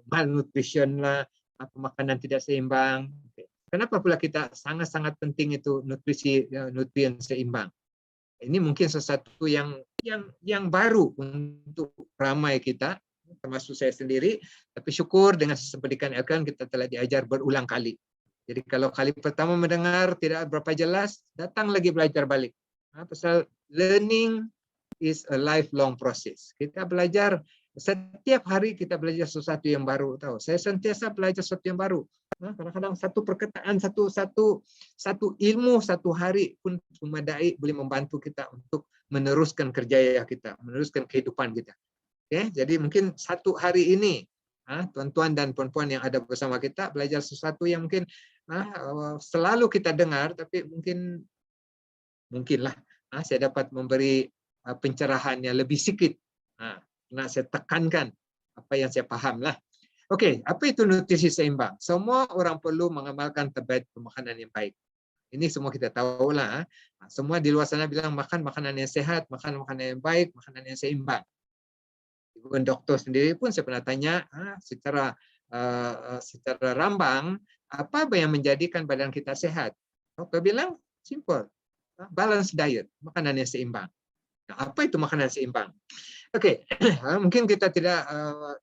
Malnutrition lah, makanan tidak seimbang. Kenapa pula kita sangat-sangat penting itu nutrien seimbang? Ini mungkin sesuatu yang baru untuk ramai kita, termasuk saya sendiri. Tapi syukur dengan sistem pendidikan Elkan kita telah diajar berulang kali. Jadi kalau kali pertama mendengar tidak berapa jelas, datang lagi belajar balik. Pasal learning is a lifelong process. Kita belajar setiap hari, kita belajar sesuatu yang baru. Tahu, saya sentiasa belajar sesuatu yang baru. Kadang-kadang satu perkataan, satu ilmu satu hari pun memadai boleh membantu kita untuk meneruskan kerja kita, meneruskan kehidupan kita. Oke, jadi mungkin satu hari ini, tuan-tuan dan puan-puan yang ada bersama kita belajar sesuatu yang mungkin selalu kita dengar, tapi mungkinlah saya dapat memberi pencerahan yang lebih sedikit. Nah, saya tekankan apa yang saya paham lah. Oke, apa itu nutrisi seimbang? Semua orang perlu mengamalkan terbaik pemakanan yang baik. Ini semua kita tahu lah. Semua di luar sana bilang makan makanan yang sehat, makan makanan yang baik, makanan yang seimbang. Even dokter sendiri pun saya pernah tanya secara rambang, apa yang menjadikan badan kita sehat? Dokter bilang simple, balance diet, makanan yang seimbang. Nah, apa itu makanan seimbang? Oke, mungkin kita tidak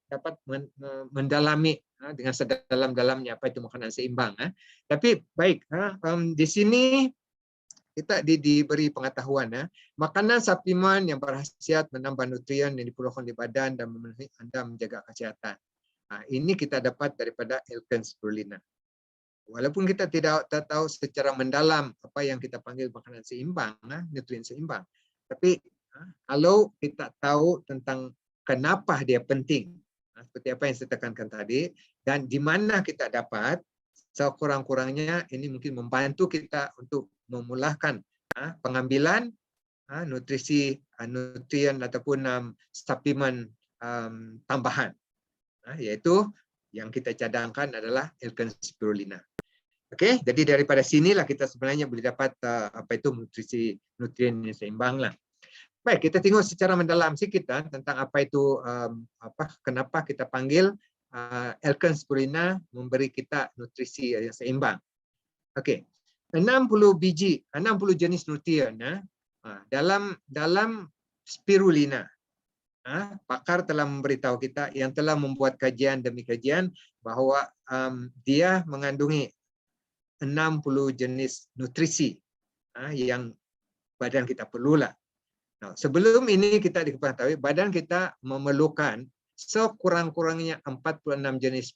dapat mendalami dengan sedalam-dalamnya apa itu makanan seimbang. Tapi baik, di sini kita diberi pengetahuan. Makanan suplemen yang berkhasiat menambah nutrien yang diperlukan di badan dan memenuhi Anda menjaga kesehatan. Ini kita dapat daripada Elkan Spirulina. Walaupun kita tidak tahu secara mendalam apa yang kita panggil makanan seimbang, nutrien seimbang, tapi kalau kita tahu tentang kenapa dia penting, seperti apa yang saya tekankan tadi, dan di mana kita dapat, sekurang-kurangnya ini mungkin membantu kita untuk memulakan pengambilan nutrien ataupun suplemen tambahan, yaitu yang kita cadangkan adalah Elkan Spirulina. Oke, jadi daripada sinilah kita sebenarnya boleh dapat apa itu nutrien yang seimbang lah. Baik, kita tengok secara mendalam sedikit tentang apa itu kenapa kita panggil Elkan Spirulina memberi kita nutrisi yang seimbang. Oke, 60 biji, 60 jenis nutrien dalam spirulina. Pakar telah memberitahu kita yang telah membuat kajian demi kajian bahwa dia mengandungi 60 jenis nutrisi yang badan kita perlulah. Nah, sebelum ini kita diketahui badan kita memerlukan sekurang-kurangnya 46 jenis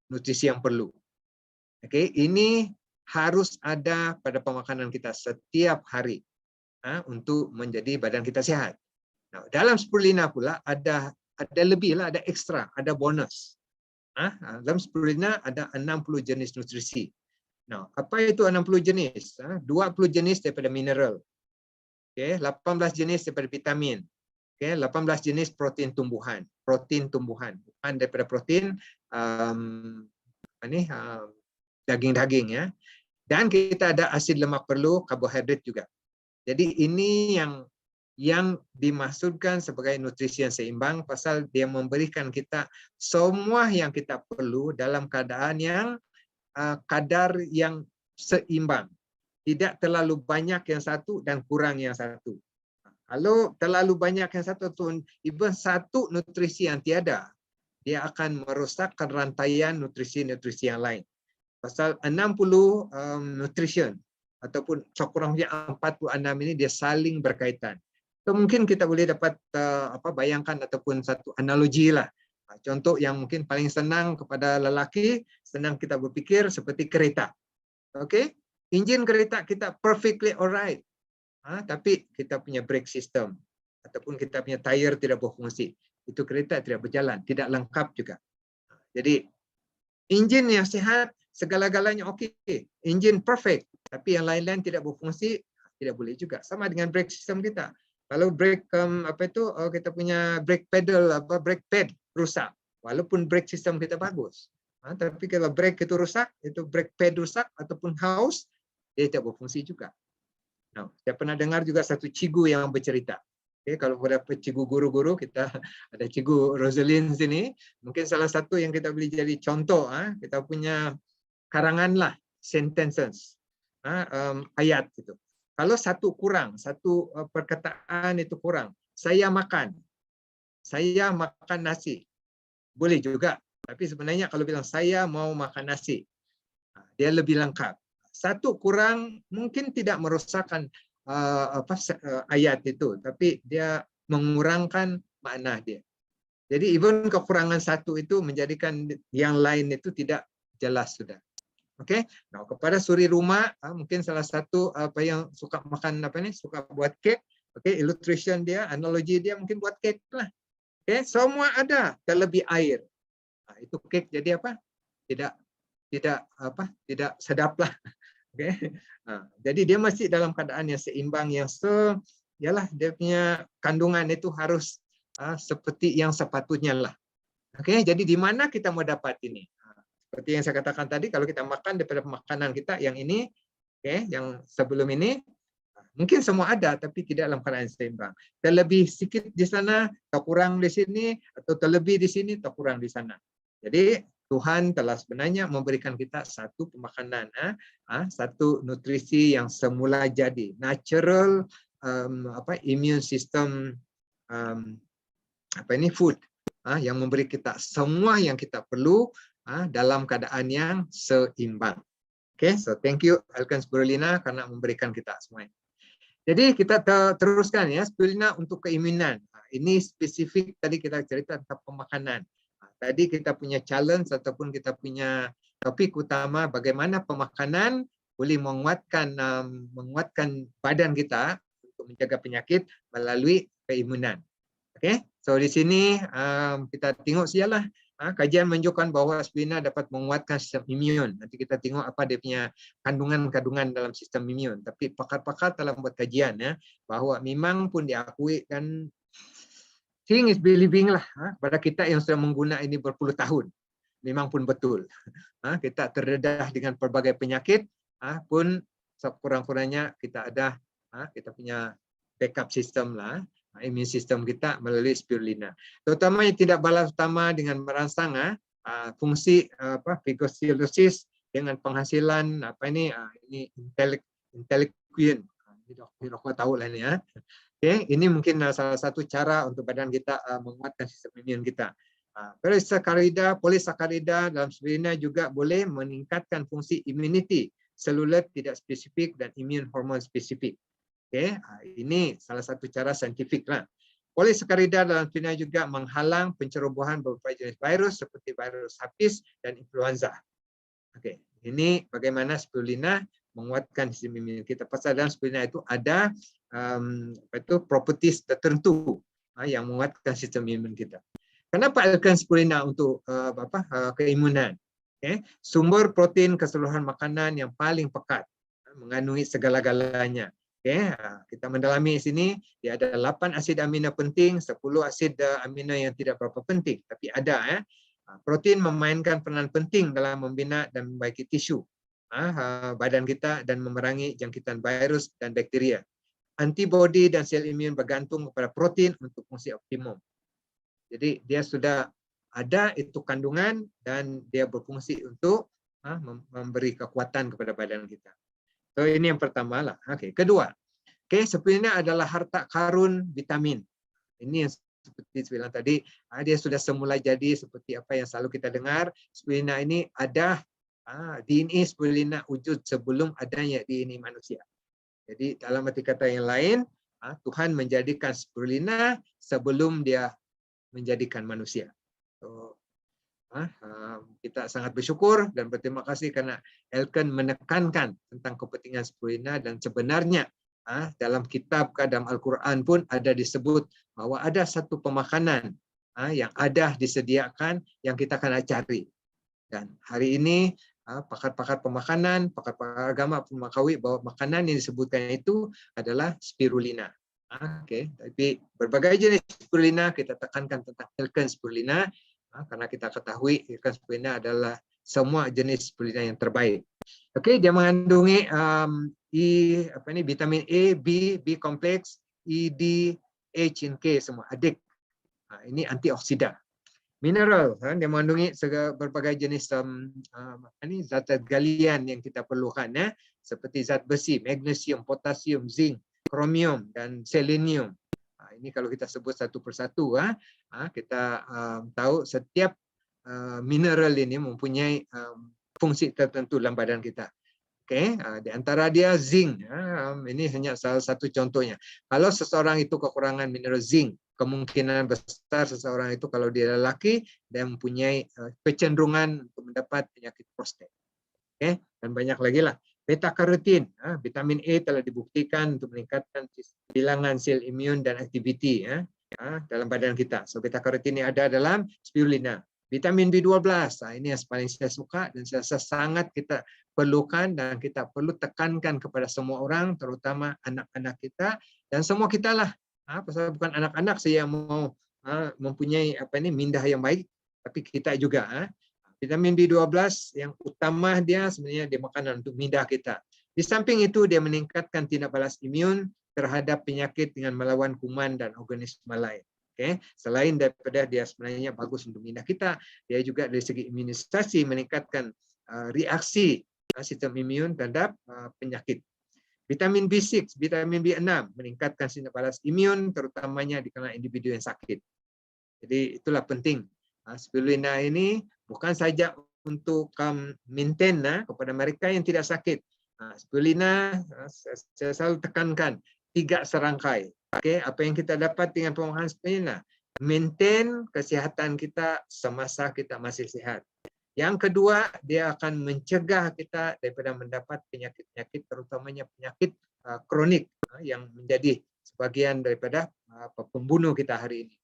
nutrisi yang perlu. Oke, ini harus ada pada pemakanan kita setiap hari untuk menjadi badan kita sehat. Nah, dalam spirulina pula ada lebih lah, ada ekstra, ada bonus. Dalam spirulina ada 60 jenis nutrisi. Nah, apa itu 60 jenis? 20 jenis daripada mineral. Okay, 18 jenis daripada vitamin. Okay, 18 jenis protein tumbuhan. Protein tumbuhan. Bukan daripada protein daging-daging ya. Dan kita ada asid lemak perlu, karbohidrat juga. Jadi ini yang dimaksudkan sebagai nutrisi yang seimbang pasal dia memberikan kita semua yang kita perlu dalam keadaan yang kadar yang seimbang. Tidak terlalu banyak yang satu dan kurang yang satu. Kalau terlalu banyak yang satu tu, even satu nutrisi yang tiada, dia akan merosakkan rantaian nutrisi-nutrisi yang lain. Pasal 60 nutrition ataupun kurangnya 46 ini dia saling berkaitan. So, mungkin kita boleh dapat bayangkan ataupun satu analogi lah. Contoh yang mungkin paling senang kepada lelaki, senang kita berfikir seperti kereta. Okay? Enjin kereta kita perfectly alright. Tapi kita punya brake system ataupun kita punya tayar tidak berfungsi. Itu kereta tidak berjalan, tidak lengkap juga. Jadi enjin yang sehat, segala-galanya okey. Enjin perfect, tapi yang lain-lain tidak berfungsi, tidak boleh juga. Sama dengan brake system kita. Kalau brake kita punya brake pedal brake pad rusak, walaupun brake system kita bagus. Tapi kalau brake itu rusak, itu brake pad rusak ataupun haus, dia tidak berfungsi juga. Nah, saya pernah dengar juga satu cikgu yang bercerita. Okay, kalau pada cikgu guru-guru kita ada cikgu Rosalind sini, mungkin salah satu yang kita boleh jadi contoh, kita punya karangan lah, sentences, ayat itu. Kalau satu kurang, satu perkataan itu kurang, saya makan nasi, boleh juga. Tapi sebenarnya kalau bilang saya mau makan nasi, dia lebih lengkap. Satu kurang mungkin tidak merosakkan ayat itu, tapi dia mengurangkan makna dia. Jadi even kekurangan satu itu menjadikan yang lain itu tidak jelas sudah. Okey. Nah, kepada suri rumah mungkin salah satu yang suka makan suka buat kek. Okey, illustration dia, analogi dia mungkin buat kek lah. Okey, semua ada terlebih air. Itu kek jadi apa? Tidak sedap lah. Okay. Jadi dia masih dalam keadaan yang seimbang, yang dia punya kandungan itu harus seperti yang sepatutnya lah. Okay. Jadi di mana kita mau dapat ini? Seperti yang saya katakan tadi, kalau kita makan daripada makanan kita yang ini, yang sebelum ini, mungkin semua ada tapi tidak dalam keadaan seimbang. Terlebih sikit di sana, atau kurang di sini, atau terlebih di sini, atau kurang di sana. Jadi Tuhan telah sebenarnya memberikan kita satu pemakanan, satu nutrisi yang semula jadi, natural immune system food, yang memberi kita semua yang kita perlu dalam keadaan yang seimbang. Okay, so thank you Alkan Spirulina karena memberikan kita semua. Jadi kita teruskan ya, spirulina untuk keimunan. Ini spesifik tadi kita cerita tentang pemakanan. Tadi kita punya challenge ataupun kita punya topik utama bagaimana pemakanan boleh menguatkan badan kita untuk menjaga penyakit melalui keimunan. Okey, so di sini kita tengok sialah kajian menunjukkan bahawa spirulina dapat menguatkan sistem imun. Nanti kita tengok apa dia punya kandungan-kandungan dalam sistem imun. Tapi pakar-pakar telah membuat kajian ya bahawa memang pun diakui dan seeing is believing lah pada kita yang sudah menggunakan ini berpuluh tahun. Memang pun betul. Kita terdedah dengan pelbagai penyakit pun sekurang-kurangnya kita ada kita punya backup system lah, immune system kita melalui spirulina. Terutama yang tidak balas utama dengan merangsang fungsi phagocytosis dengan penghasilan ini interleukin. Kita tahu lah ini ya. Okay, ini mungkin salah satu cara untuk badan kita menguatkan sistem imun kita. Polisakarida dalam spirulina juga boleh meningkatkan fungsi immunity seluler tidak spesifik dan imun hormon spesifik. Okay, ini salah satu cara saintifik lah. Polisakarida dalam spirulina juga menghalang pencerobohan beberapa jenis virus seperti virus herpes dan influenza. Okay, ini bagaimana spirulina menguatkan sistem imun kita. Pasal dalam spirulina itu ada properties tertentu yang menguatkan sistem imun kita. Kenapa alkaline spirulina untuk keimunan? Okay. Sumber protein keseluruhan makanan yang paling pekat, mengandungi segala-galanya. Okay. Kita mendalami sini, dia ada 8 asid amino penting, 10 asid amino yang tidak berapa penting, tapi ada. Protein memainkan peranan penting dalam membina dan membaiki tisu badan kita dan memerangi jangkitan virus dan bakteria. Antibodi dan sel imun bergantung kepada protein untuk fungsi optimum. Jadi dia sudah ada itu kandungan dan dia berfungsi untuk memberi kekuatan kepada badan kita. So ini yang pertama lah. Oke, kedua. Oke, spirulina adalah harta karun vitamin. Ini yang seperti saya bilang tadi, dia sudah semula jadi seperti apa yang selalu kita dengar. Spirulina ini ada DNA spirulina wujud sebelum adanya DNA manusia. Jadi dalam arti kata yang lain, Tuhan menjadikan spirulina sebelum dia menjadikan manusia. So, kita sangat bersyukur dan berterima kasih karena Elken menekankan tentang kepentingan spirulina, dan sebenarnya dalam kitab dalam Al-Quran pun ada disebut bahwa ada satu pemakanan yang ada disediakan yang kita akan cari. Dan hari ini pakar-pakar pemakanan, pakar-pakar agama pun mengakui bahwa makanan yang disebutkan itu adalah spirulina. Oke, tapi berbagai jenis spirulina kita tekankan tentang Elken spirulina karena kita ketahui Elken spirulina adalah semua jenis spirulina yang terbaik. Oke, dia mengandungi vitamin A, B kompleks, E, D, H, and K semua adik. Ini antioksidan. Mineral, dia mengandungi berbagai jenis zat galian yang kita perlukan, seperti zat besi, magnesium, potasium, zinc, kromium, dan selenium. Ini kalau kita sebut satu persatu, kita tahu setiap mineral ini mempunyai fungsi tertentu dalam badan kita. Oke, di antara dia zinc. Ini hanya salah satu contohnya. Kalau seseorang itu kekurangan mineral zinc, kemungkinan besar seseorang itu kalau dia lelaki dan mempunyai kecenderungan untuk mendapat penyakit prostat. Oke, dan banyak lagi lah. Beta karotin, vitamin A telah dibuktikan untuk meningkatkan bilangan sel imun dan aktiviti dalam badan kita. So beta karotin ini ada dalam spirulina. Vitamin B12, ini yang paling saya suka dan saya sangat kita perlukan dan kita perlu tekankan kepada semua orang, terutama anak-anak kita dan semua kita lah. Pasal bukan anak-anak saya mau mempunyai mindah yang baik, tapi kita juga. Vitamin B12 yang utama dia sebenarnya dia makanan untuk mindah kita. Di samping itu dia meningkatkan tindak balas imun terhadap penyakit dengan melawan kuman dan organisme lain. Okay. Selain daripada dia sebenarnya bagus untuk mindah kita, dia juga dari segi imunisasi meningkatkan reaksi sistem imun terhadap penyakit. Vitamin B6, vitamin B6 meningkatkan tindak balas imun terutamanya di kalangan individu yang sakit. Jadi itulah penting. Spirulina ini bukan saja untuk maintain kepada mereka yang tidak sakit. Spirulina saya selalu tekankan 3 serangkai. Oke, apa yang kita dapat dengan pemakan spirulina? Maintain kesehatan kita semasa kita masih sehat. Yang kedua, dia akan mencegah kita daripada mendapat penyakit-penyakit, terutamanya penyakit kronik yang menjadi sebagian daripada pembunuh kita hari ini.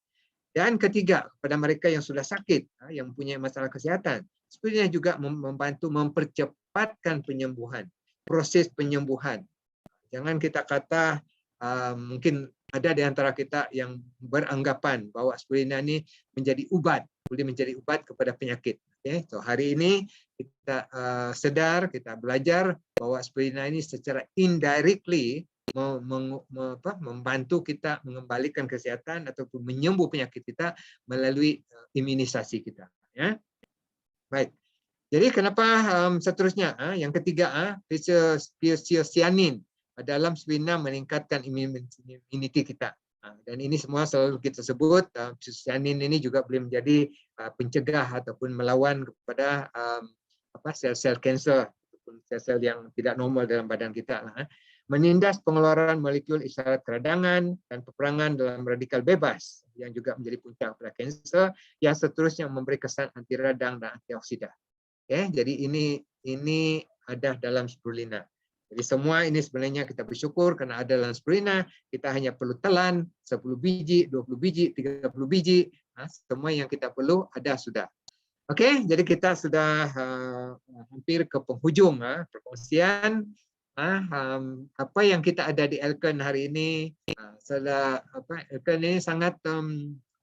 Dan ketiga, kepada mereka yang sudah sakit, yang mempunyai masalah kesehatan, spirulina juga membantu mempercepatkan penyembuhan, proses penyembuhan. Jangan kita kata, mungkin ada di antara kita yang beranggapan bahwa spirulina ini menjadi obat, boleh menjadi obat kepada penyakit. Okay? So hari ini kita sedar, kita belajar bahwa spirulina ini secara indirectly membantu kita mengembalikan kesehatan ataupun menyembuh penyakit kita melalui imunisasi kita. Ya. Baik. Jadi kenapa seterusnya? Yang ketiga, phycocyanin dalam spirulina meningkatkan imuniti kita. Dan ini semua selalu kita sebut phycocyanin ini juga boleh menjadi pencegah ataupun melawan kepada sel-sel kanser ataupun sel-sel yang tidak normal dalam badan kita. Menindas pengeluaran molekul isyarat keradangan dan peperangan dalam radikal bebas yang juga menjadi puncak pada kanser, yang seterusnya memberi kesan anti radang dan antioksidan. Okay, jadi ini ada dalam spirulina. Jadi semua ini sebenarnya kita bersyukur karena ada dalam spirulina. Kita hanya perlu telan 10 biji, 20 biji, 30 biji, Semua yang kita perlu ada sudah. Okey, jadi kita sudah hampir ke penghujung perkongsian apa yang kita ada di Elken hari ini. Elken ini sangat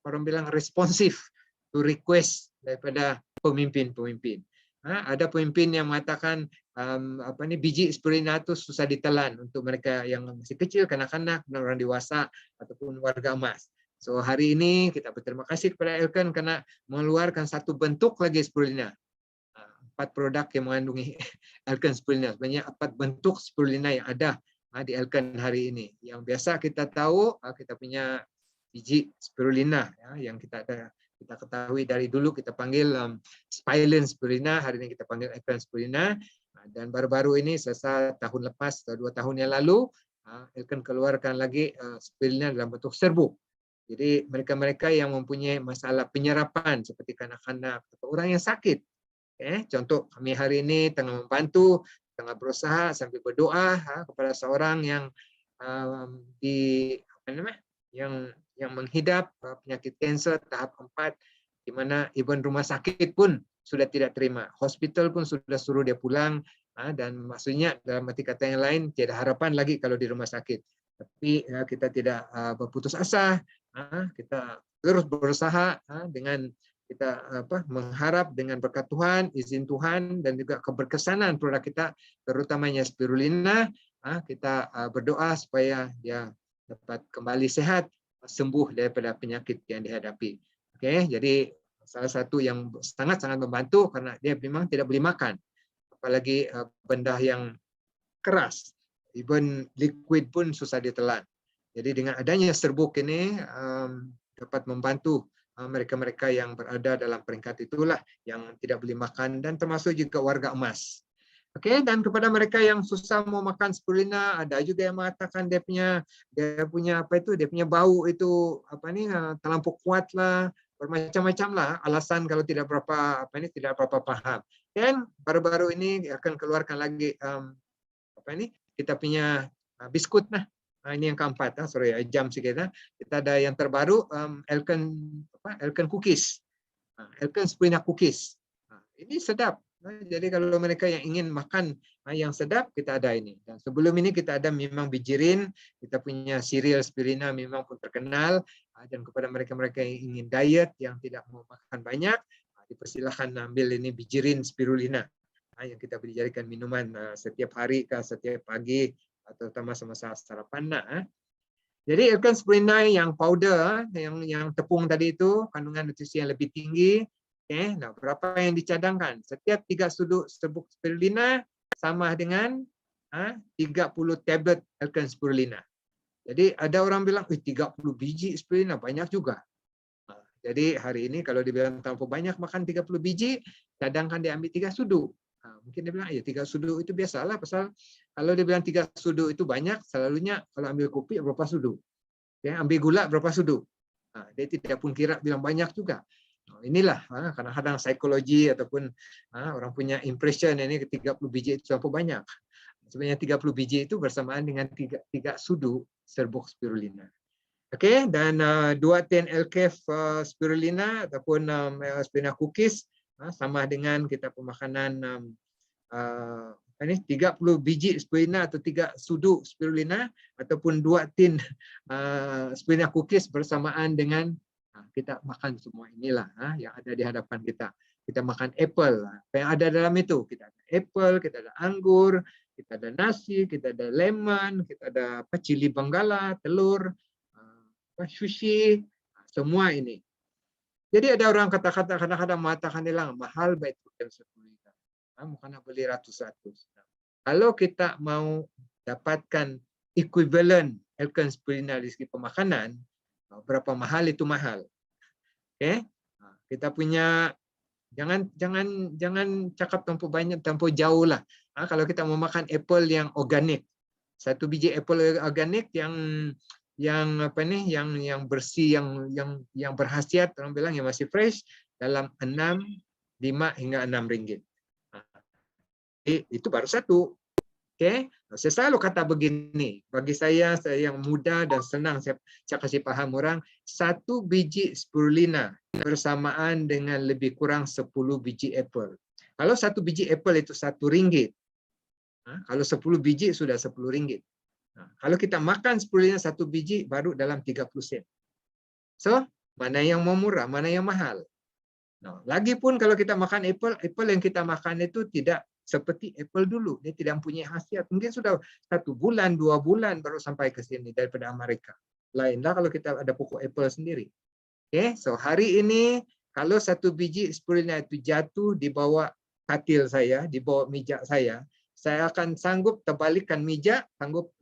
orang bilang responsif to request daripada pemimpin-pemimpin. Ada pemimpin yang mengatakan biji spirulina itu susah ditelan untuk mereka yang masih kecil, kanak-kanak, orang dewasa ataupun warga emas. So hari ini kita berterima kasih kepada Elken karena mengeluarkan satu bentuk lagi spirulina. 4 produk yang mengandungi Elken spirulina. Sebenarnya 4 bentuk spirulina yang ada di Elken hari ini. Yang biasa kita tahu kita punya biji spirulina yang kita ketahui dari dulu kita panggil Spirulina spirulina, hari ini kita panggil Elken spirulina. Dan baru-baru ini tahun lepas, 2 tahun yang lalu, Elken keluarkan lagi spirulina dalam bentuk serbuk. Jadi mereka-mereka yang mempunyai masalah penyerapan seperti kanak-kanak atau orang yang sakit. Contoh kami hari ini tengah membantu, tengah berusaha sambil berdoa kepada seorang yang yang menghidap penyakit kanser tahap 4, di mana even rumah sakit pun sudah tidak terima, hospital pun sudah suruh dia pulang, dan maksudnya dalam arti kata yang lain tiada harapan lagi kalau di rumah sakit. Tapi kita tidak berputus asa, kita terus berusaha dengan kita mengharap dengan berkat Tuhan, izin Tuhan, dan juga keberkesanan produk kita, terutamanya spirulina, kita berdoa supaya dia dapat kembali sehat, sembuh daripada penyakit yang dihadapi. Oke, jadi salah satu yang sangat-sangat membantu karena dia memang tidak boleh makan, apalagi benda yang keras, even liquid pun susah ditelan. Jadi dengan adanya serbuk ini dapat membantu mereka-mereka yang berada dalam peringkat itulah yang tidak boleh makan, dan termasuk juga warga emas. Okey, dan kepada mereka yang susah mau makan spirulina, ada juga yang mengatakan dia punya bau itu terlampau kuat lah, bermacam-macam lah alasan kalau tidak berapa paham. Dan baru-baru ini akan keluarkan lagi kita punya biskut nah. Ini yang keempat, jam sikit. Kita ada yang terbaru, Elken cookies, Elken spirulina cookies. Ini sedap. Jadi kalau mereka yang ingin makan yang sedap, kita ada ini. Dan sebelum ini kita ada memang bijirin, kita punya cereal spirulina memang pun terkenal. Dan kepada mereka-mereka yang ingin diet, yang tidak mau makan banyak, dipersilahkan ambil ini bijirin spirulina yang kita dijadikan minuman setiap hari, setiap pagi, terutama semasa sarapan. Jadi Elken spirulina yang powder, yang tepung tadi itu kandungan nutrisi yang lebih tinggi. Nah, berapa yang dicadangkan? Setiap 3 sudut serbuk spirulina sama dengan 30 tablet Elken spirulina. Jadi ada orang bilang 30 biji spirulina banyak juga. Jadi hari ini kalau dibilang terlalu banyak makan 30 biji, cadangkan diambil 3 sudut. Mungkin dia bilang, ya 3 sudut itu biasalah, pasal kalau dia bilang 3 sudut itu banyak, selalunya kalau ambil kopi berapa sudut? Ambil gula berapa sudut? Dia tidak pun kira bilang banyak juga. Inilah kadang-kadang psikologi ataupun orang punya impression ini 30 biji itu terlalu banyak. Sebenarnya 30 biji itu bersamaan dengan 3 sudut serbuk spirulina. Okey, dan 2 tin Elkef spirulina ataupun spirulina cookies sama dengan kita pemakanan 30 biji spirulina atau 3 sudut spirulina ataupun 2 tin spirulina cookies bersamaan dengan kita makan semua inilah yang ada di hadapan kita. Kita makan apple, apa yang ada dalam itu? Kita ada apple, kita ada anggur, kita ada nasi, kita ada lemon, kita ada cili benggala, telur, sushi, semua ini. Jadi ada orang kata-kata kadang-kadang mengatakan bilang mahal baik Elken spirulina. Bukan nak beli ratus-ratus. Kalau kita mau dapatkan equivalent Elken spirulina dari segi pemakanan, berapa mahal itu mahal. Okey? Kita punya jangan cakap terlalu banyak, terlalu jauh lah. Kalau kita mau makan apple yang organik, 1 biji apple organik yang bersih, yang berkhasiat, orang bilang yang masih fresh, dalam 5 hingga 6 ringgit. Itu baru 1. Okey, Saya selalu kata begini, bagi saya yang mudah dan senang saya kasih paham orang, 1 biji spirulina bersamaan dengan lebih kurang 10 biji apple. Kalau 1 biji apple itu RM1, kalau 10 biji sudah RM10. Kalau kita makan spirulina 1 biji baru dalam 30 sen. So, mana yang mau murah, mana yang mahal? Lagipun kalau kita makan apple yang kita makan itu tidak seperti apple dulu, dia tidak mempunyai khasiat. Mungkin sudah 1 bulan, 2 bulan baru sampai ke sini daripada Amerika. Lainlah kalau kita ada pokok apple sendiri. Oke, so hari ini kalau 1 biji spirulina itu jatuh di bawah katil saya, di bawah meja saya akan sanggup terbalikkan meja,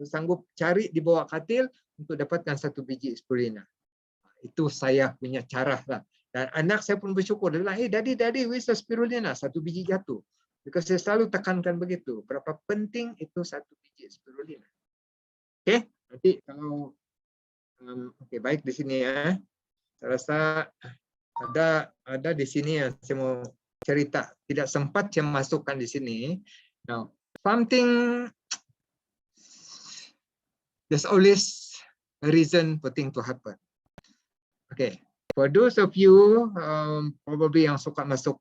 sanggup cari di bawah katil untuk dapatkan 1 biji spirulina. Itu saya punya cara lah. Dan anak saya pun bersyukur. Dia bilang, daddy, where's the spirulina? 1 biji jatuh. Because saya selalu tekankan begitu. Berapa penting itu 1 biji spirulina. Oke, nanti kalau oke, baik di sini ya. Saya rasa ada di sini yang saya mau cerita. Tidak sempat saya masukkan di sini. Now, there's always a reason for things to happen. Okay, for those of you probably yang suka masuk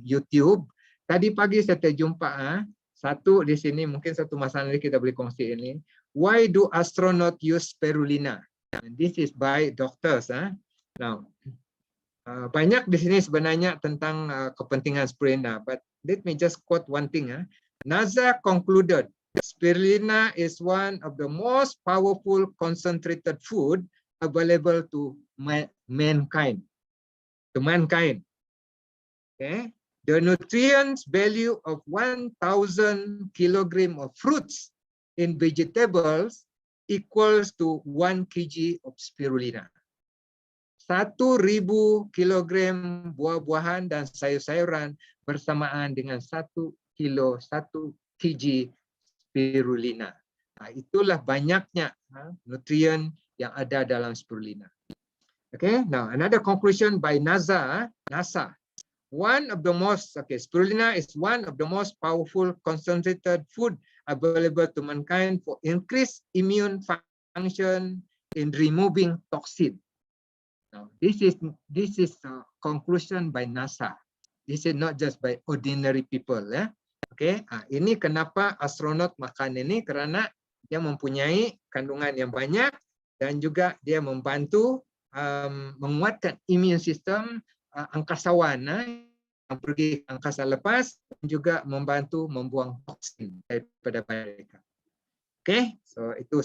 YouTube, tadi pagi saya terjumpa satu di sini, mungkin satu masalah ini kita boleh kongsi ini. Why do astronaut use spirulina? And this is by doctors. Now, banyak di sini sebenarnya tentang kepentingan spirulina, but let me just quote one thing. NASA concluded spirulina is one of the most powerful concentrated food available to mankind. Okay, the nutrients value of 1,000 kilogram of fruits in vegetables equals to 1 kg of spirulina. 1.000 kilogram buah-buahan dan sayur-sayuran bersamaan dengan 1 kg spirulina. Itulah banyaknya nutrien yang ada dalam spirulina. Okay, now another conclusion by NASA. Spirulina is one of the most powerful concentrated food available to mankind for increased immune function in removing toxin. Now, this is a conclusion by NASA. This is not just by ordinary people, ya. Okay, ini kenapa astronot makan ini, karena dia mempunyai kandungan yang banyak dan juga dia membantu menguatkan imun sistem angkasawan yang pergi ke angkasa lepas, dan juga membantu membuang toksin daripada mereka. Okay, so itu